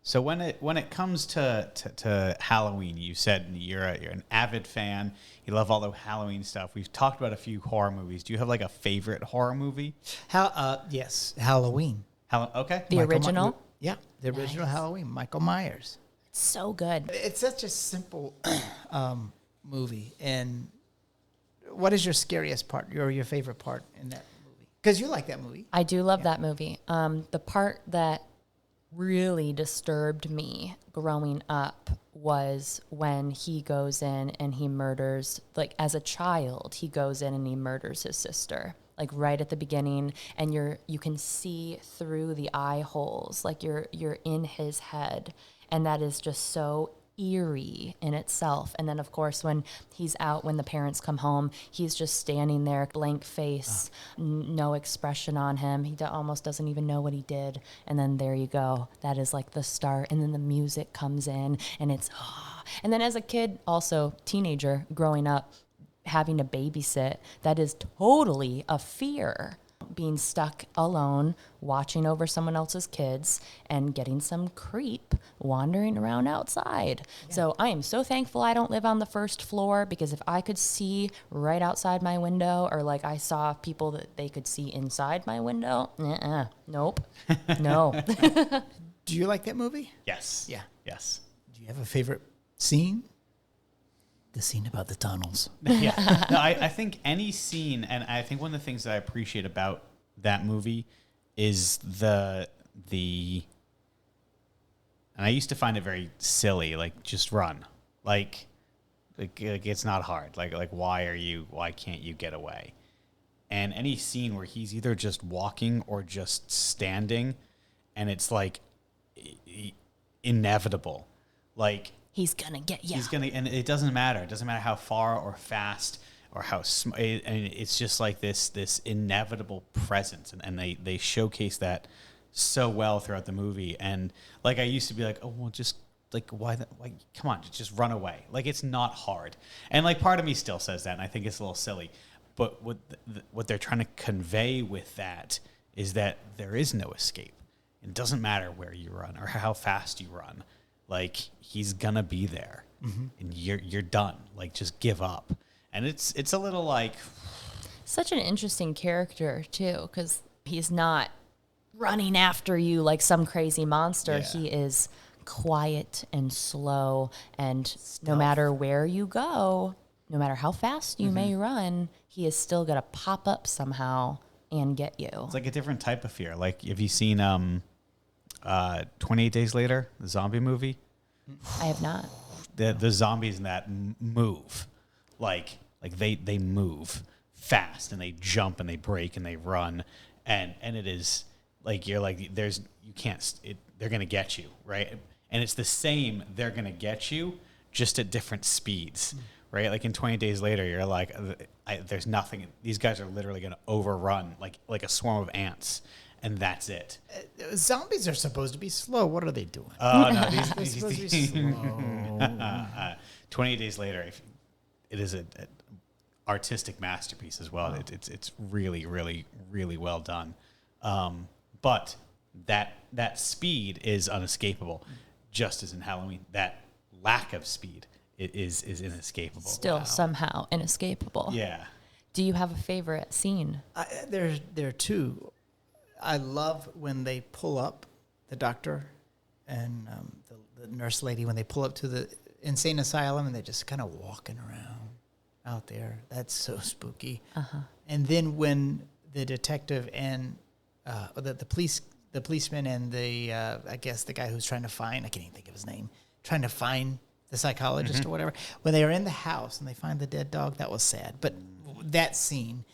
So when it comes to Halloween, you said you're an avid fan. You love all the Halloween stuff. We've talked about a few horror movies. Do you have like a favorite horror movie? Yes, Halloween. Okay. The original? Yeah, the original Halloween. Michael Myers. It's so good. It's such a simple movie. And what is your scariest part, or your favorite part in that movie? Because you like that movie. I do love that movie. The part that really disturbed me growing up was when he goes in and he murders, like as a child, he goes in and he murders his sister, like right at the beginning, and you can see through the eye holes, like you're in his head, and that is just so eerie in itself. And then of course when he's out, when the parents come home, he's just standing there, blank face, no expression on him. He almost doesn't even know what he did. And then there you go, that is like the start. And then the music comes in, and it's and then as a kid, also teenager growing up, having to babysit, that is totally a fear. Being stuck alone, watching over someone else's kids, and getting some creep wandering around outside. Yeah. So I am so thankful I don't live on the first floor, because if I could see right outside my window, or like I saw people that they could see inside my window, nope, no. Do you like that movie? Yes. Yeah. Yes. Do you have a favorite scene? The scene about the tunnels. Yeah. No, I think any scene, and I think one of the things that I appreciate about that movie is the and I used to find it very silly, like just run. Like it's not hard. Like why can't you get away? And any scene where he's either just walking or just standing, and it's like inevitable. Like, he's gonna get you. And it doesn't matter. It doesn't matter how far or fast or how and it's just like this inevitable presence, and they showcase that so well throughout the movie. And like I used to be like, oh well, just like why come on, just run away. Like it's not hard. And like part of me still says that, and I think it's a little silly. But what they're trying to convey with that is that there is no escape. It doesn't matter where you run or how fast you run. Like he's gonna be there, and you're done. Like just give up. And it's a little like such an interesting character too, because he's not running after you like some crazy monster. Yeah. He is quiet and slow, and no matter where you go, no matter how fast you may run, he is still gonna pop up somehow and get you. It's like a different type of fear. Like, have you seen 28 Days Later, the zombie movie? I have not. The zombies in that move, like they move fast, and they jump and they break and they run, and it is like you're like they're gonna get you, right? And it's the same, they're gonna get you, just at different speeds, right? Like in 20 Days Later, you're like there's nothing. These guys are literally gonna overrun like a swarm of ants. And that's it. Zombies are supposed to be slow. What are they doing? Oh, no. They're supposed to be slow. 28 Days Later, it is an artistic masterpiece as well. Oh. It's really, really, really well done. But that speed is unescapable, just as in Halloween. That lack of speed is inescapable. Still somehow inescapable. Yeah. Do you have a favorite scene? There are two. I love when they pull up, the doctor and the nurse lady, when they pull up to the insane asylum and they're just kind of walking around out there. That's so spooky. Uh-huh. And then when the detective and the policeman and I guess the guy who's trying to find, I can't even think of his name, trying to find the psychologist or whatever, when they are in the house and they find the dead dog, that was sad. But that scene,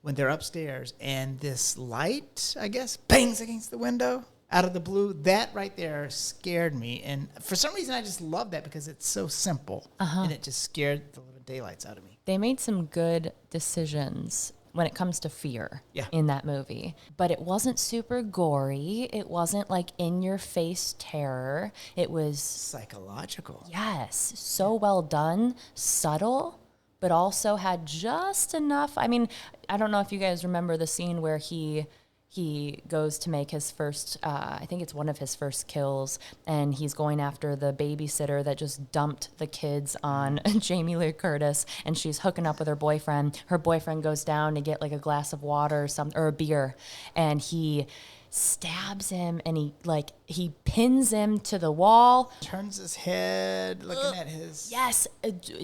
when they're upstairs and this light, I guess, bangs against the window out of the blue, that right there scared me. And for some reason, I just love that because it's so simple. And it just scared the living daylights out of me. They made some good decisions when it comes to fear in that movie. But it wasn't super gory. It wasn't like in-your-face terror. It was psychological. Yes. So well done, subtle, but also had just enough. I mean, I don't know if you guys remember the scene where he goes to make his first, I think it's one of his first kills, and he's going after the babysitter that just dumped the kids on Jamie Lee Curtis, and she's hooking up with her boyfriend. Her boyfriend goes down to get like a glass of water or a beer, and he stabs him, and he pins him to the wall. Turns his head, looking at his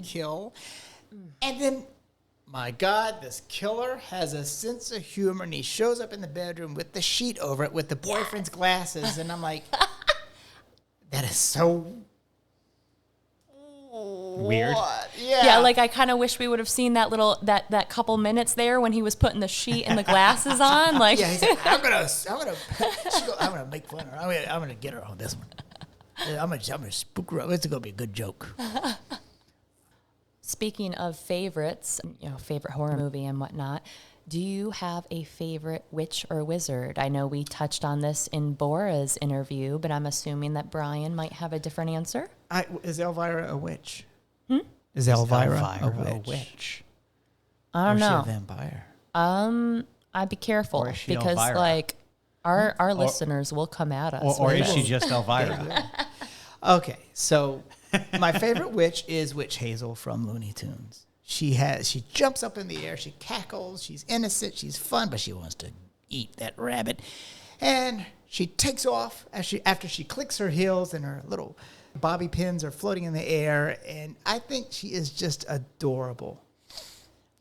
kill. And then, my God, this killer has a sense of humor, and he shows up in the bedroom with the sheet over it with the boyfriend's glasses, and I'm like, that is so weird. Yeah, like I kind of wish we would have seen that couple minutes there when he was putting the sheet and the glasses on. Like, he's like, I'm gonna make fun of her. I'm gonna get her on this one. I'm gonna spook her up. It's gonna be a good joke. Speaking of favorites, favorite horror movie and whatnot, do you have a favorite witch or wizard? I know we touched on this in BORAH's interview, but I'm assuming that Brian might have a different answer. Is Elvira a witch? Is Elvira a witch? I don't Or is know. she a vampire? I'd be careful Or is she because Elvira? like our listeners will come at us. Or with is she this. just Elvira? Okay, so my favorite witch is Witch Hazel from Looney Tunes. She jumps up in the air, she cackles, she's innocent, she's fun, but she wants to eat that rabbit. And she takes off after she clicks her heels and her little bobby pins are floating in the air. And I think she is just adorable.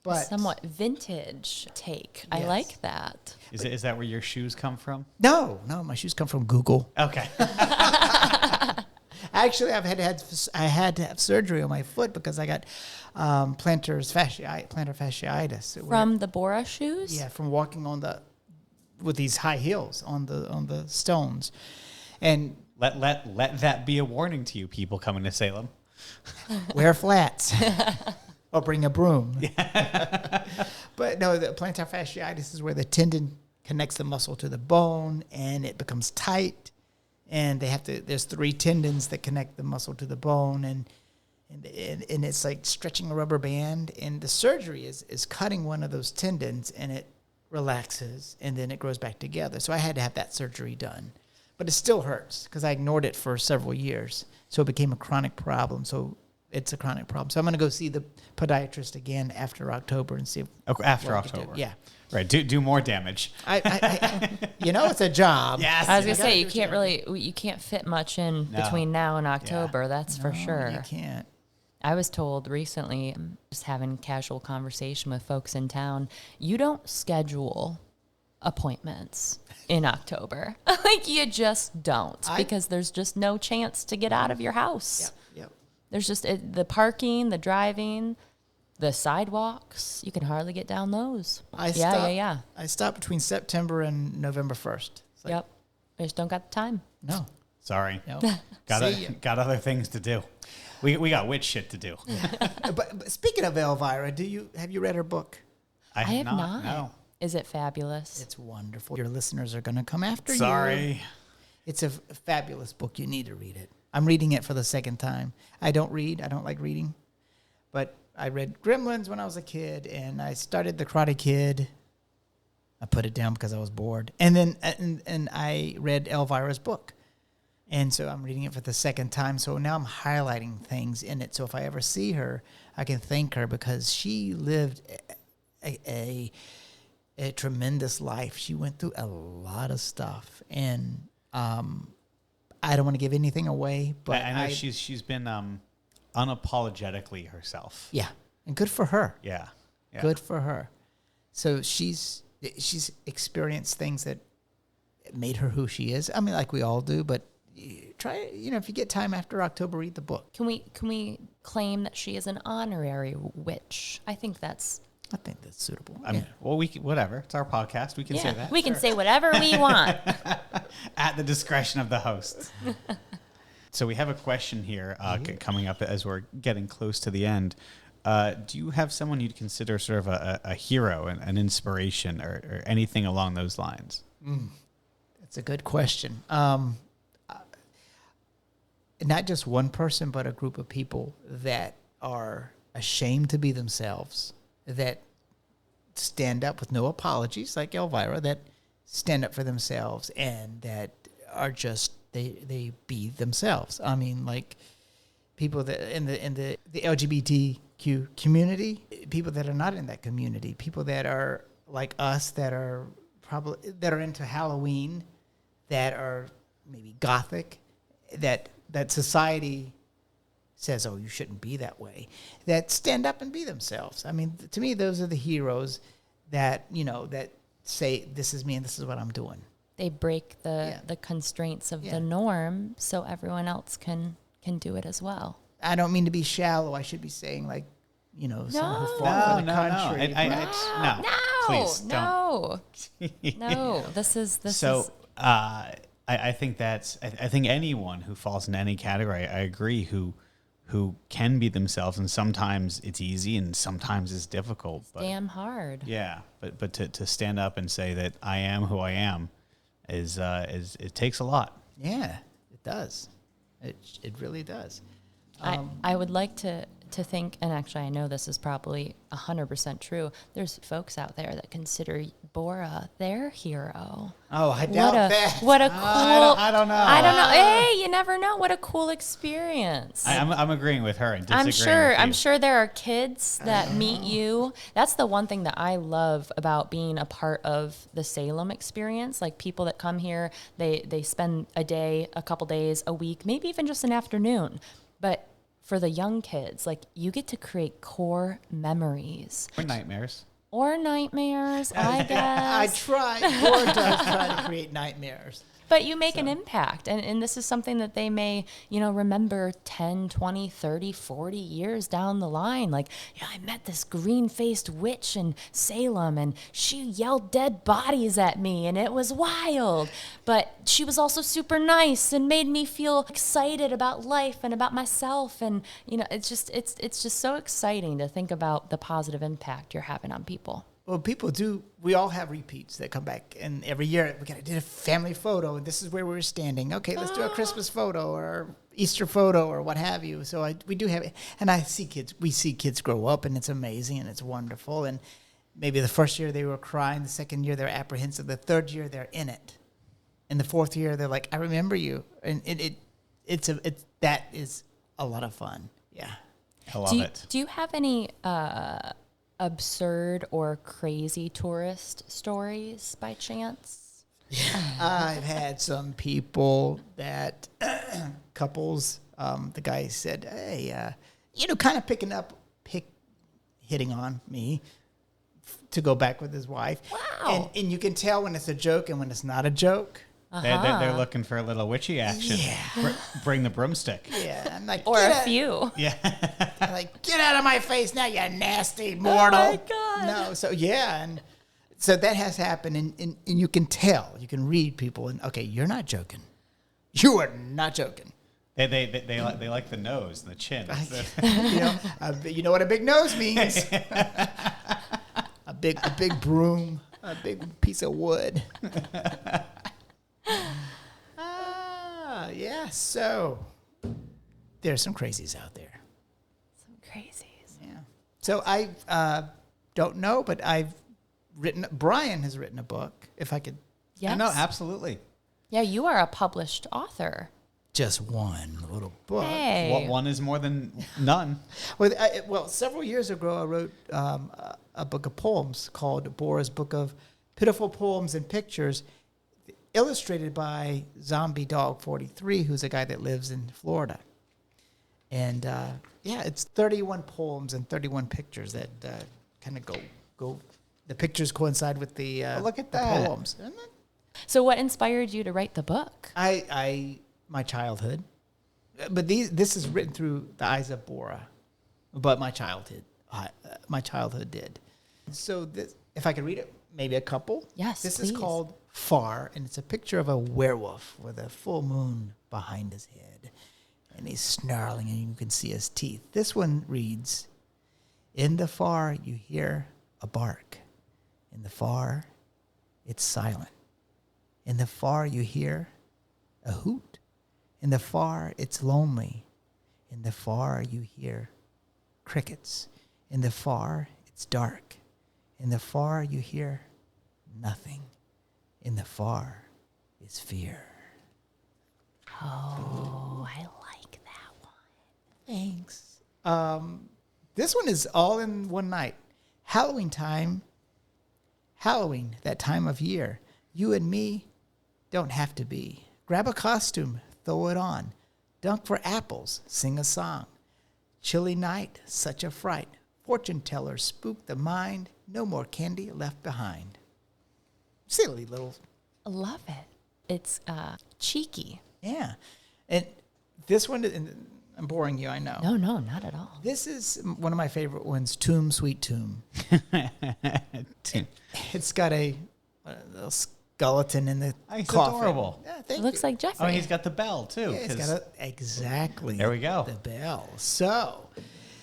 But Somewhat vintage take. I Yes. like that. Is that where your shoes come from? no, my shoes come from Google. Okay. Actually, I had to have surgery on my foot because I got plantar fasciitis. From the BORAH shoes? Yeah, from walking with these high heels on the stones, and Let that be a warning to you people coming to Salem. wear flats or bring a broom. But no, the plantar fasciitis is where the tendon connects the muscle to the bone and it becomes tight. And there's 3 tendons that connect the muscle to the bone, and it's like stretching a rubber band. And the surgery is cutting one of those tendons, and it relaxes, and then it grows back together. So I had to have that surgery done. But it still hurts because I ignored it for several years. So it became a chronic problem. So it's a chronic problem. So I'm going to go see the podiatrist again after October and see if After what we can do. October. Yeah. Right. Do more damage. I it's a job. Yes. I was gonna You say gotta you can't fit much in No. between now and October. That's for No, sure. You can't. I was told recently, just having casual conversation with folks in town, you don't schedule appointments in October. Like you just don't because there's just no chance to get out of your house. Yep. There's just the parking, the driving, the sidewalks. You can hardly get down those. Yeah. I stopped between September and November 1st. It's like, Yep. I just don't got the time. No. Sorry. No. Got See ya. got other things to do. We got witch shit to do. But speaking of Elvira, have you read her book? I have not. No. Is it fabulous? It's wonderful. Your listeners are going to come after you. Sorry. It's a fabulous book. You need to read it. I'm reading it for the second time. I don't like reading. But I read Gremlins when I was a kid, and I started The Karate Kid. I put it down because I was bored. And then and I read Elvira's book. And so I'm reading it for the second time. So now I'm highlighting things in it. So if I ever see her, I can thank her because she lived a tremendous life. She went through a lot of stuff. And I don't want to give anything away, but I know she's been unapologetically herself. Yeah. And good for her. Yeah. Good for her. So she's experienced things that made her who she is. I mean, like we all do, but try, if you get time after October, read the book. Can we claim that she is an honorary witch? I think that's suitable. I mean, well, whatever. It's our podcast. We can say that. We can say whatever we want. At the discretion of the host. So we have a question here coming up as we're getting close to the end. Do you have someone you'd consider sort of a hero, an inspiration, or anything along those lines? That's a good question. Not just one person, but a group of people that are ashamed to be themselves, that stand up with no apologies, like Elvira, that stand up for themselves and that are just they be themselves. I mean, like people that in the LGBTQ community, people that are not in that community, people that are like us, that are into Halloween, that are maybe gothic, that society says, oh, you shouldn't be that way, that stand up and be themselves. I mean, to me, those are the heroes that, that say, this is me and this is what I'm doing. They break the constraints of the norm so everyone else can do it as well. I don't mean to be shallow. I should be saying, like, someone who fought for the country. No, please don't. No, this is. I think I think anyone who falls in any category, I agree, who can be themselves, and sometimes it's easy and sometimes it's difficult. But damn hard. Yeah, but to stand up and say that I am who I am is it takes a lot. Yeah, it does. It really does. I would like to to think, and actually I know this is probably 100% true, there's folks out there that consider BORAH their hero. Oh, I doubt that. What a cool... I don't know. I don't know. Hey, you never know. What a cool experience. I'm agreeing with her and disagreeing with you. I'm sure there are kids that meet you. That's the one thing that I love about being a part of the Salem experience. Like people that come here, they spend a day, a couple days, a week, maybe even just an afternoon. But for the young kids, like you get to create core memories. Or nightmares. Or nightmares, I guess. I try. Or does try to create nightmares. But you make an impact, and this is something that they may, remember 10, 20, 30, 40 years down the line. Like, I met this green-faced witch in Salem, and she yelled dead bodies at me, and it was wild. But she was also super nice and made me feel excited about life and about myself. And, it's just so exciting to think about the positive impact you're having on people. Well, people do. We all have repeats that come back, and every year we got to do a family photo, and this is where we're standing. Okay, let's do a Christmas photo or Easter photo or what have you. So we do have it, and I see kids. We see kids grow up, and it's amazing and it's wonderful. And maybe the first year they were crying, the second year they're apprehensive, the third year they're in it, and the fourth year they're like, "I remember you," and that is a lot of fun. Yeah, I love it. Do you have any absurd or crazy tourist stories by chance? I've had some people that couples. The guy said, "Hey, kind of hitting on me to go back with his wife." Wow! And you can tell when it's a joke and when it's not a joke. They're looking for a little witchy action. Yeah. Bring the broomstick. Yeah, I'm like, Or a few. Yeah. I'm like, get out of my face now, you nasty mortal. Oh my God. No, so yeah, and so that has happened, and you can tell, you can read people, and okay, you're not joking. You are not joking. They like the nose and the chin. You know what a big nose means. a big broom, a big piece of wood. Yeah, so there's some crazies out there. Some crazies. Yeah. So I don't know, but Brian has written a book, if I could. Yes. No, absolutely. Yeah, you are a published author. Just one little book. Hey. What one is more than none? Well, several years ago, I wrote a book of poems called BORAH's Book of Pitiful Poems and Pictures, illustrated by Zombie Dog 43, who's a guy that lives in Florida. And it's 31 poems and 31 pictures that kind of go. The pictures coincide with the look at the that. poems. So what inspired you to write the book? My childhood, but this is written through the eyes of BORAH, but my childhood did. So this, if I could read it, maybe a couple. Yes, This please. is called Far, and it's a picture of a werewolf with a full moon behind his head, and he's snarling, and you can see his teeth. This one reads, "In the far you hear a bark. In the far, it's silent. In the far you hear a hoot. In the far, it's lonely. In the far, you hear crickets. In the far, it's dark. In the far, you hear nothing. In the far is fear." Oh, I like that one. Thanks. This one is all in one night. Halloween, that time of year. You and me don't have to be. Grab a costume, throw it on. Dunk for apples, sing a song. Chilly night, such a fright. Fortune tellers spook the mind. No more candy left behind. Silly little. I love it. It's cheeky. Yeah. And this one, and I'm boring you, I know. No, not at all. This is one of my favorite ones, Tomb, Sweet Tomb. It's got a little skeleton in the It's coffin. adorable. Yeah, It thank looks you. like Jeffrey. Oh, he's got the bell, too. Yeah, it's got exactly. There we go. The bell. So,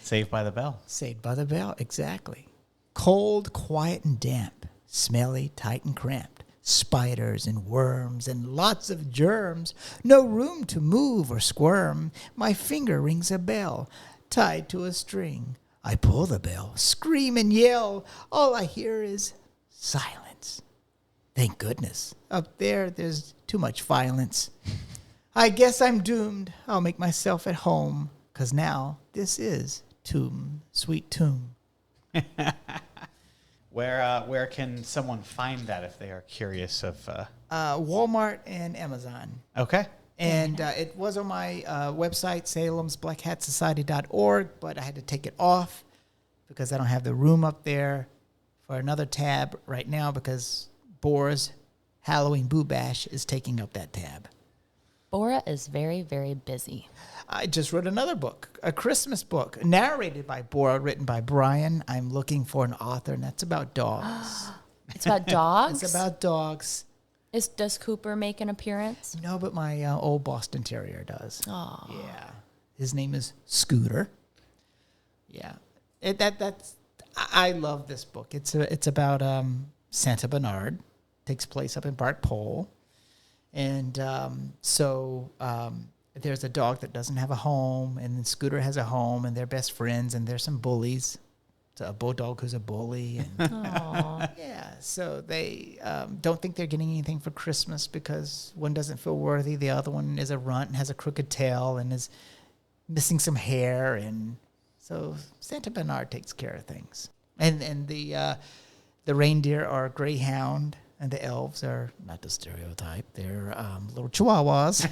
Saved by the Bell. Saved by the Bell, exactly. Cold, quiet, and damp. Smelly, tight, and cramped. Spiders and worms and lots of germs. No room to move or squirm. My finger rings a bell. tied to a string. I pull the bell, scream and yell. All I hear is silence. Thank goodness. Up there's too much violence. I guess I'm doomed. I'll make myself at home, 'cause now this is Tomb, Sweet Tomb. Where can someone find that if they are curious of? Walmart and Amazon. Okay. And it was on my website, salemsblackhatsociety.org, but I had to take it off because I don't have the room up there for another tab right now because BORAH's Halloween Boo Bash is taking up that tab. BORAH is very, very busy. I just wrote another book, a Christmas book, narrated by BORAH, written by Brian. I'm looking for an author, and that's about dogs. It's about dogs? It's about dogs. Does Cooper make an appearance? No, but my old Boston Terrier does. Oh. Yeah. His name is Scooter. Yeah. I love this book. It's about Santa Bernard. Takes place up in Bart Pole. And there's a dog that doesn't have a home, and then Scooter has a home, and they're best friends, and there's some bullies. It's a bulldog who's a bully. And yeah, so they don't think they're getting anything for Christmas because one doesn't feel worthy. The other one is a runt and has a crooked tail and is missing some hair. And so Santa Bernard takes care of things. And the reindeer are greyhound, and the elves are not the stereotype. They're little chihuahuas.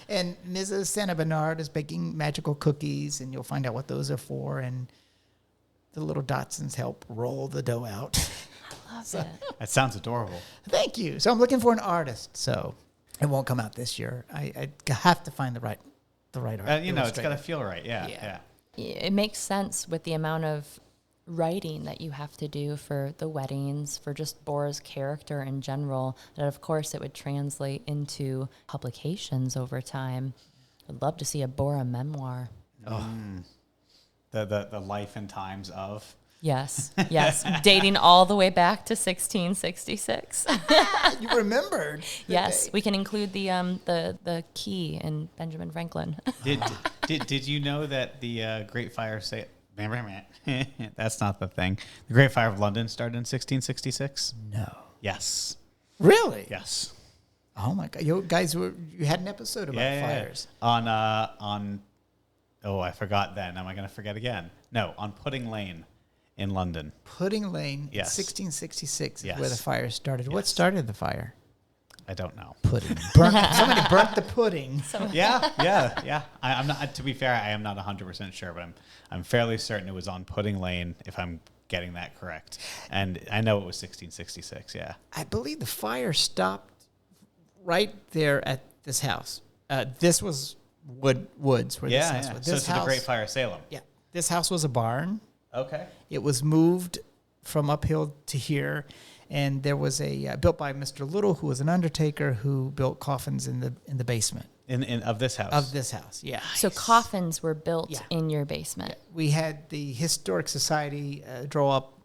And Mrs. Santa Bernard is baking magical cookies, and you'll find out what those are for. And the little Dotsons help roll the dough out. I love it. That sounds adorable. Thank you. So I'm looking for an artist. So it won't come out this year. I have to find the right artist. It's got to feel right. Yeah. It makes sense with the amount of writing that you have to do for the weddings, for just BORAH's character in general, that of course it would translate into publications over time. I'd love to see a BORAH memoir. Oh. The life and times of. Yes, dating all the way back to 1666. You remembered. Yes, we can include the key in Benjamin Franklin. Did you know that the Great Fire that's not the thing. The Great Fire of London started in 1666? No. Yes. Really? Yes. Oh my God, you guys you had an episode about fires. On I forgot then. Am I going to forget again? No, on Pudding Lane in London. Pudding Lane, Yes. 1666 Yes. is where the fire started. What Yes. started the fire? I don't know. Pudding. Somebody burnt the pudding. Yeah. I'm not. To be fair, I am not 100% sure, but I'm fairly certain it was on Pudding Lane, if I'm getting that correct. And I know it was 1666. Yeah. I believe the fire stopped right there at this house. This was woods where this house was. So it's the Great Fire of Salem. Yeah. This house was a barn. Okay. It was moved from uphill to here, and there was a built by Mr. Little, who was an undertaker who built coffins in the basement Of this house. of this house. Yeah. So coffins were built Yeah. in your basement. We had the Historic Society draw up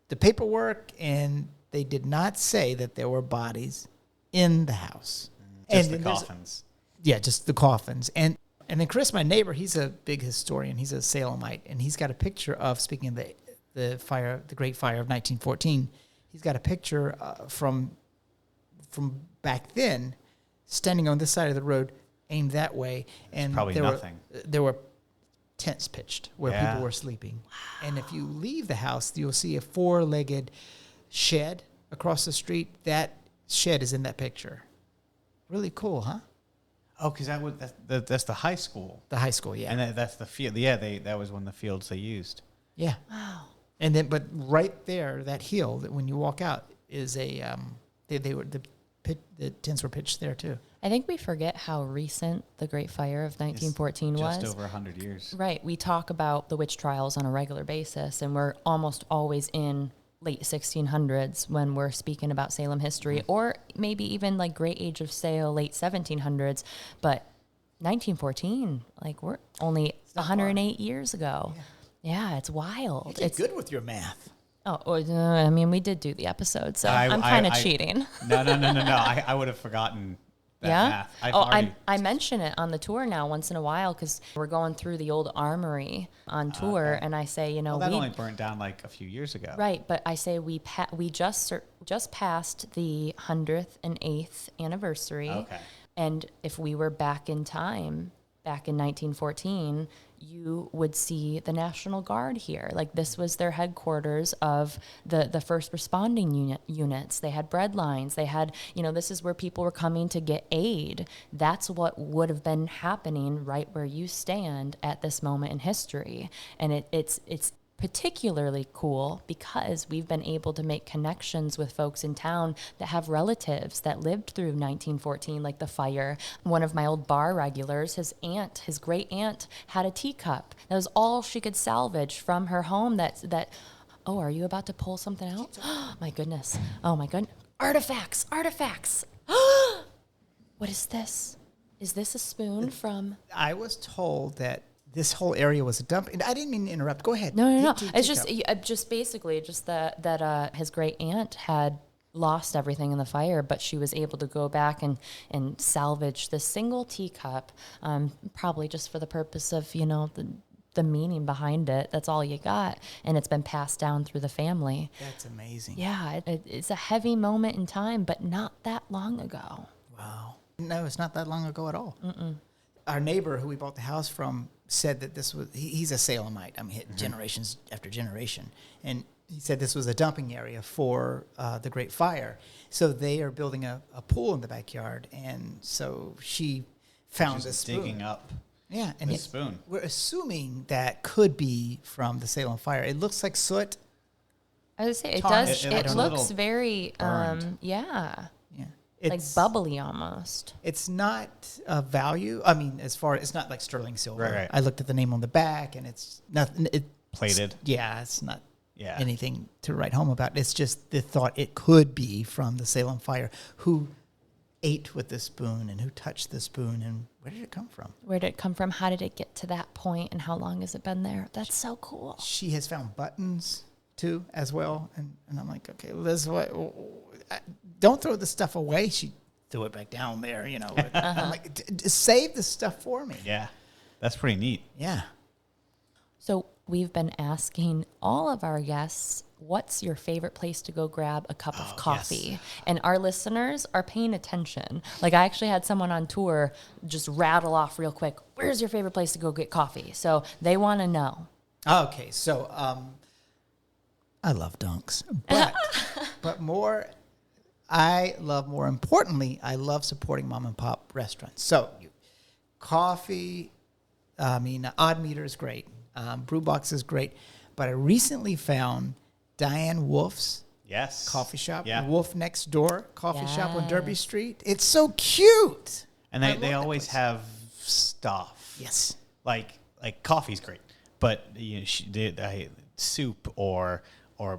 the paperwork, and they did not say that there were bodies in the house. Just and the coffins. Yeah, just the coffins. And then Chris, my neighbor, he's a big historian. He's a Salemite, and he's got a picture of, speaking of the fire, the Great Fire of 1914. He's got a picture from back then, standing on this side of the road, aimed that way, and Probably nothing. There were tents pitched where Yeah. people were sleeping. Wow. And if you leave the house, you'll see a four-legged shed across the street. That shed is in that picture. Really cool, huh? Oh, because that's the high school. The high school, yeah. And that's the field. Yeah, that was one of the fields they used. Yeah. Wow. And then, but right there, that hill, that when you walk out, is the tents were pitched there too. I think we forget how recent the Great Fire of 1914 was. Just over 100 years. Right. We talk about the witch trials on a regular basis, and we're almost always in late 1600s when we're speaking about Salem history, or maybe even like Great Age of Sail, late 1700s. But 1914, like we're only 108 years ago. Yeah, it's wild. It's good with your math. I mean, we did do the episode, so I'm kind of cheating. No. I would have forgotten math. I mention it on the tour now once in a while because we're going through the old armory on tour, and I say, well, that only burnt down like a few years ago. Right, but I say we just passed the 108th anniversary. Okay. And if we were back in time, back in 1914, you would see the National Guard here. Like, this was their headquarters of the first responding units. They had bread lines. They had, this is where people were coming to get aid. That's what would have been happening right where you stand at this moment in history. And it's particularly cool because we've been able to make connections with folks in town that have relatives that lived through 1914, like the fire. One of my old bar regulars, his great aunt, had a teacup. That was all she could salvage from her home. Oh, are you about to pull something out? My goodness. Oh my goodness. Artifacts. What is this? Is this a spoon from? I was told that this whole area was a dump. And I didn't mean to interrupt. Go ahead. No. It's just basically that his great aunt had lost everything in the fire, but she was able to go back and salvage this single teacup, probably just for the purpose of, the meaning behind it. That's all you got. And it's been passed down through the family. That's amazing. Yeah, it's a heavy moment in time, but not that long ago. Wow. No, it's not that long ago at all. Mm-mm. Our neighbor who we bought the house from said that this was, he's a Salemite. I mean, generations after generation. And he said this was a dumping area for the Great Fire. So they are building a pool in the backyard. And so she found this spoon. Digging up. Yeah. And a spoon. We're assuming that could be from the Salem fire. It looks like soot. I would say it Tarnished. does. It looks very, yeah. Like bubbly almost. It's not a value. I mean, it's not like sterling silver. Right. I looked at the name on the back, and it's nothing. Plated. It's not anything to write home about. It's just the thought it could be from the Salem fire. Who ate with the spoon, and who touched the spoon, and where did it come from? Where did it come from? How did it get to that point, and how long has it been there? That's so cool. She has found buttons too, as well, and I'm like, okay, well, this is what. Don't throw the stuff away. She threw it back down there, I'm like, save the stuff for me. Yeah, that's pretty neat. Yeah. So we've been asking all of our guests, what's your favorite place to go grab a cup of coffee? Yes. And our listeners are paying attention. Like, I actually had someone on tour just rattle off real quick, where's your favorite place to go get coffee? So they want to know. Okay, so I love Dunks, but more importantly, I love supporting mom and pop restaurants. So coffee, Odd Meter is great. Brewbox is great. But I recently found Diane Wolf's coffee shop. Yeah. Wolf Next Door coffee shop on Derby Street. It's so cute. And they always have stuff. Yes. Like coffee's great. But she did soup or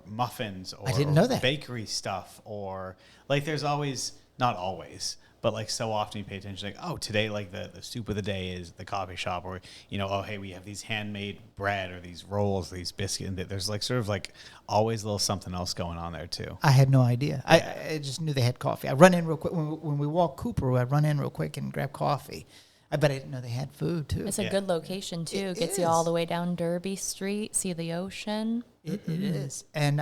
muffins or I didn't know that. Bakery stuff or like there's always, not always, but like so often you pay attention like, oh, today like the soup of the day is the coffee shop or, oh, hey, we have these handmade bread or these rolls, these biscuits. And there's like sort of like always a little something else going on there too. I had no idea. I just knew they had coffee. I run in real quick. When we walk Cooper, I run in real quick and grab coffee. I bet I didn't know they had food too. It's a good location too. It gets you all the way down Derby Street, see the ocean. It is. And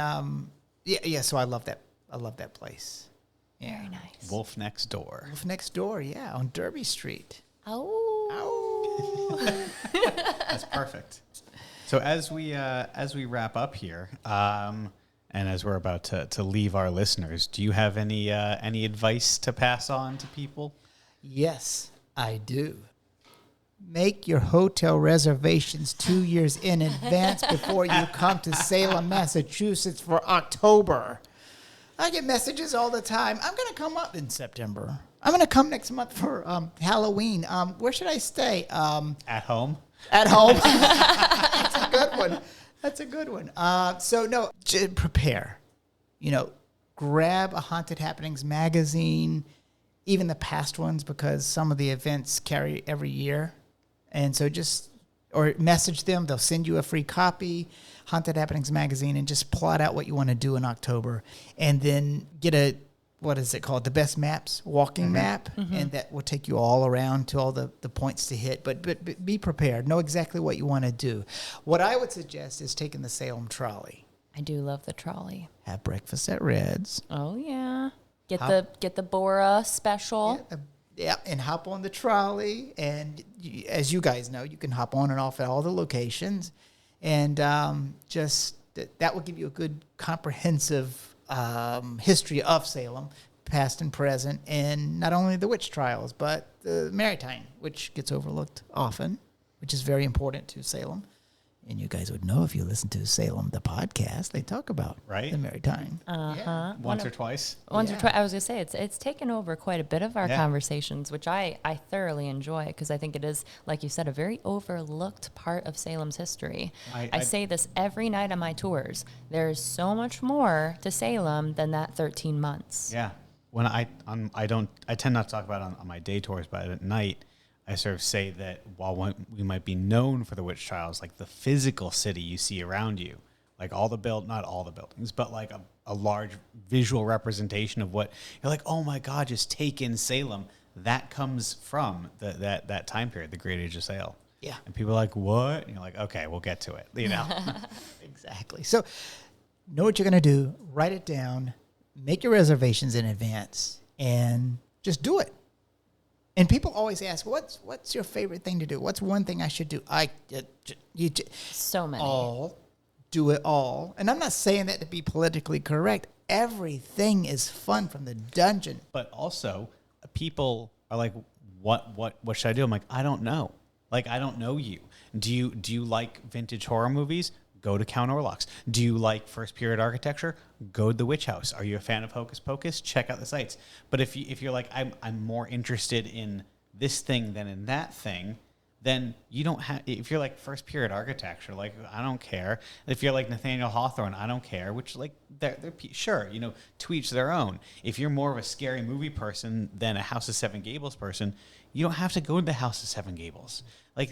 so I love that. I love that place. Yeah. Very nice. Wolf Next Door. Wolf Next Door, yeah, on Derby Street. Oh. That's perfect. So as we wrap up here, and as we're about to leave our listeners, do you have any advice to pass on to people? Yes, I do. Make your hotel reservations 2 years in advance before you come to Salem, Massachusetts for October. I get messages all the time. I'm going to come up in September. I'm going to come next month for Halloween. Where should I stay? At home? At home. That's a good one. That's a good one. Prepare. Grab a Haunted Happenings magazine, even the past ones, because some of the events carry every year. And so or message them. They'll send you a free copy, Haunted Happenings magazine, and just plot out what you want to do in October. And then get a what is it called? The best maps, walking map, and that will take you all around to all the points to hit. But be prepared. Know exactly what you want to do. What I would suggest is taking the Salem trolley. I do love the trolley. Have breakfast at Red's. Oh yeah. Get the BORAH special. Yeah, and hop on the trolley. And as you guys know, you can hop on and off at all the locations. And that will give you a good comprehensive history of Salem, past and present, and not only the witch trials, but the Maritime, which gets overlooked often, which is very important to Salem. And you guys would know if you listen to Salem, the podcast, they talk about the Maritime. Uh-huh. Once or twice. Once or twice. I was going to say, it's taken over quite a bit of our conversations, which I thoroughly enjoy because I think it is, like you said, a very overlooked part of Salem's history. I say this every night on my tours. There's so much more to Salem than that 13 months. Yeah. When I tend not to talk about it on my day tours, but at night, I sort of say that while we might be known for the witch trials, like the physical city you see around you, like not all the buildings, but like a large visual representation of what you're like, oh my God, just take in Salem. That comes from that time period, the Great Age of Sail. Yeah. And people are like, what? And you're like, okay, we'll get to it. You know? Exactly. So know what you're going to do, write it down, make your reservations in advance, and just do it. And people always ask, what's your favorite thing to do? What's one thing I should do? So many. Do it all. And I'm not saying that to be politically correct. Everything is fun from the dungeon. But also, people are like, what should I do? I'm like, I don't know. Like, I don't know you. Do you like vintage horror movies? Go to Count Orlok's. Do you like first period architecture? Go to the Witch House. Are you a fan of Hocus Pocus? Check out the sites. But if you're like, I'm more interested in this thing than in that thing, then you don't have. If you're like first period architecture, like I don't care. If you're like Nathaniel Hawthorne, I don't care. Which like they're sure, to each their own. If you're more of a scary movie person than a House of Seven Gables person, you don't have to go to the House of Seven Gables. Like.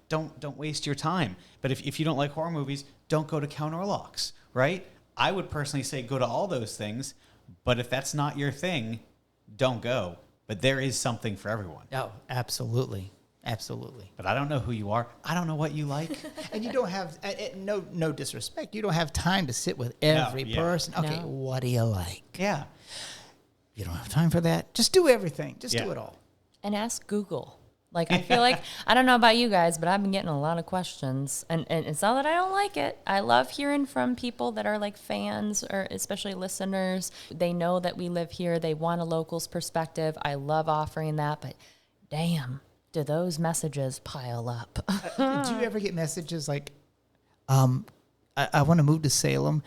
Don't waste your time. But if you don't like horror movies, don't go to Count Orlok's, right? I would personally say go to all those things, but if that's not your thing, don't go. But there is something for everyone. Oh, absolutely. Absolutely. But I don't know who you are. I don't know what you like. And you don't have, no disrespect, you don't have time to sit with every person. Okay, what do you like? Yeah. You don't have time for that. Just do everything. Just do it all. And ask Google. Like, I feel like, I don't know about you guys, but I've been getting a lot of questions. And it's not that I don't like it. I love hearing from people that are like fans or especially listeners. They know that we live here. They want a local's perspective. I love offering that. But damn, do those messages pile up? Do you ever get messages like, I want to move to Salem.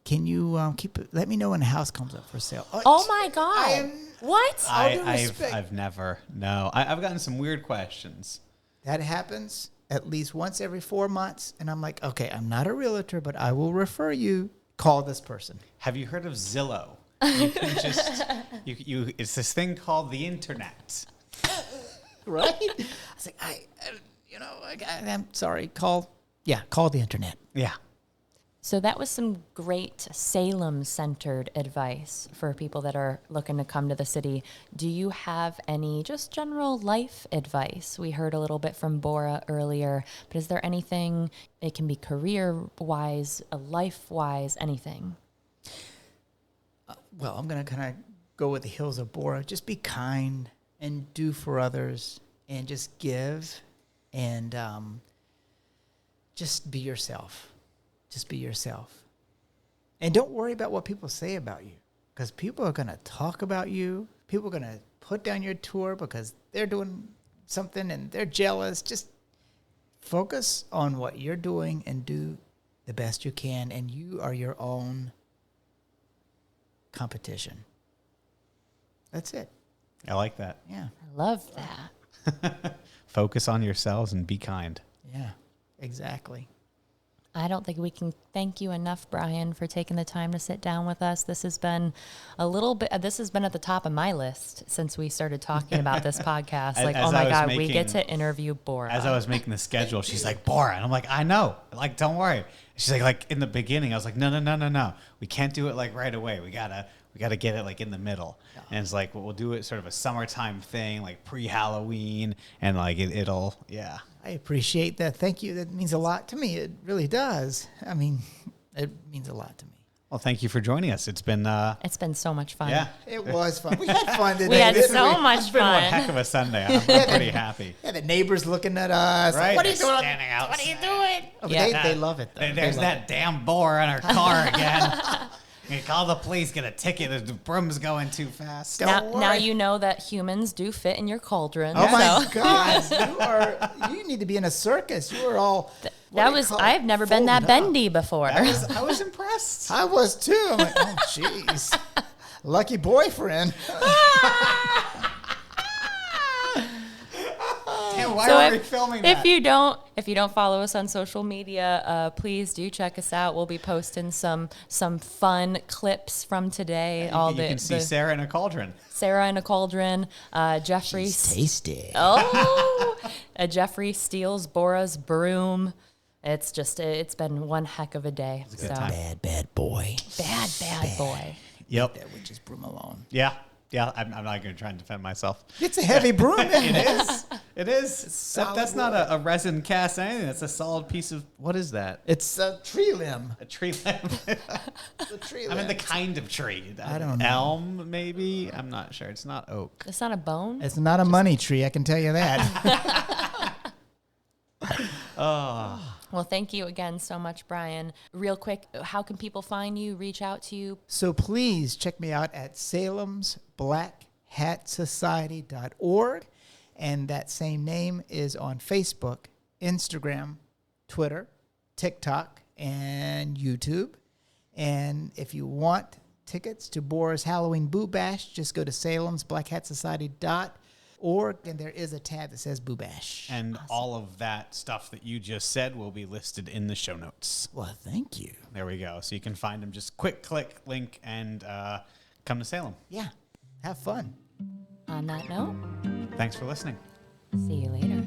Can you let me know when the house comes up for sale? Oh my God. What? I've never. No. I've gotten some weird questions. That happens at least once every 4 months. And I'm like, okay, I'm not a realtor, but I will refer you. Call this person. Have you heard of Zillow? You can just, it's this thing called the internet. Right? I was like, I'm sorry. Call the internet. Yeah. So that was some great Salem-centered advice for people that are looking to come to the city. Do you have any just general life advice? We heard a little bit from BORAH earlier, but is there anything, it can be career-wise, life-wise, anything? Well, I'm going to kind of go with the hills of BORAH. Just be kind and do for others and just give and just be yourself. Just be yourself. And don't worry about what people say about you because people are going to talk about you. People are going to put down your tour because they're doing something and they're jealous. Just focus on what you're doing and do the best you can. And you are your own competition. That's it. I like that. Yeah. I love that. Focus on yourselves and be kind. Yeah, exactly. I don't think we can thank you enough, Brian, for taking the time to sit down with us. This has been this has been at the top of my list since we started talking about this podcast. Like, oh my God, we get to interview BORAH. As I was making the schedule, she's like, BORAH. And I'm like, I know. Like, don't worry. She's like in the beginning, I was like, no. We can't do it like right away. We we got to get it like in the middle. And it's like, well, we'll do it sort of a summertime thing, like pre-Halloween, and like it'll. I appreciate that. Thank you. That means a lot to me. It really does. I mean, it means a lot to me. Well, thank you for joining us. It's been so much fun. yeah. It was fun. We had fun today. We had didn't so we? much It's been one fun. heck of a Sunday. I'm pretty happy. Yeah, the neighbors looking at us. Right? What are you They're doing? standing outside. What are you doing? Oh, but Yeah. they love it, though. There's that damn boar in our car again. You call the police, get a ticket. The broom's going too fast. Don't Now worry. you know that humans do fit in your cauldron. Oh my so. God! You need to be in a circus. You were all. I've never been that bendy before. I was impressed. I was too. I'm like, oh jeez, lucky boyfriend. Damn, why So are we filming that? if you don't follow us on social media, please do check us out. We'll be posting some fun clips from today. You can see Sarah in a cauldron. Sarah in a cauldron. Jeffrey. Tasty. Oh, Jeffrey steals BORAH's broom. It's been one heck of a day. a good time. Bad boy. Bad boy. Yep. That would just broom alone. Yeah. I'm not going to try and defend myself. It's a heavy broom. It is. It is. solid That's not a resin cast or anything. That's a solid piece of, what is that? It's a tree limb. A tree limb. A tree I limb. mean, the kind of tree. I don't know. Elm, maybe? I'm not sure. It's not oak. It's not a bone. It's not a money tree. I can tell you that. Well, thank you again so much, Brian. Real quick, how can people find you, reach out to you? So please check me out at salemsblackhatsociety.org. And that same name is on Facebook, Instagram, Twitter, TikTok, and YouTube. And if you want tickets to BORAH's Halloween Boo Bash, just go to salemsblackhatsociety.org, and there is a tab that says Boo Bash. And all of that stuff that you just said will be listed in the show notes. Well, thank you. There we go. So you can find them. Just click link and come to Salem. Yeah, have fun. On that note, Thanks for listening. see you later.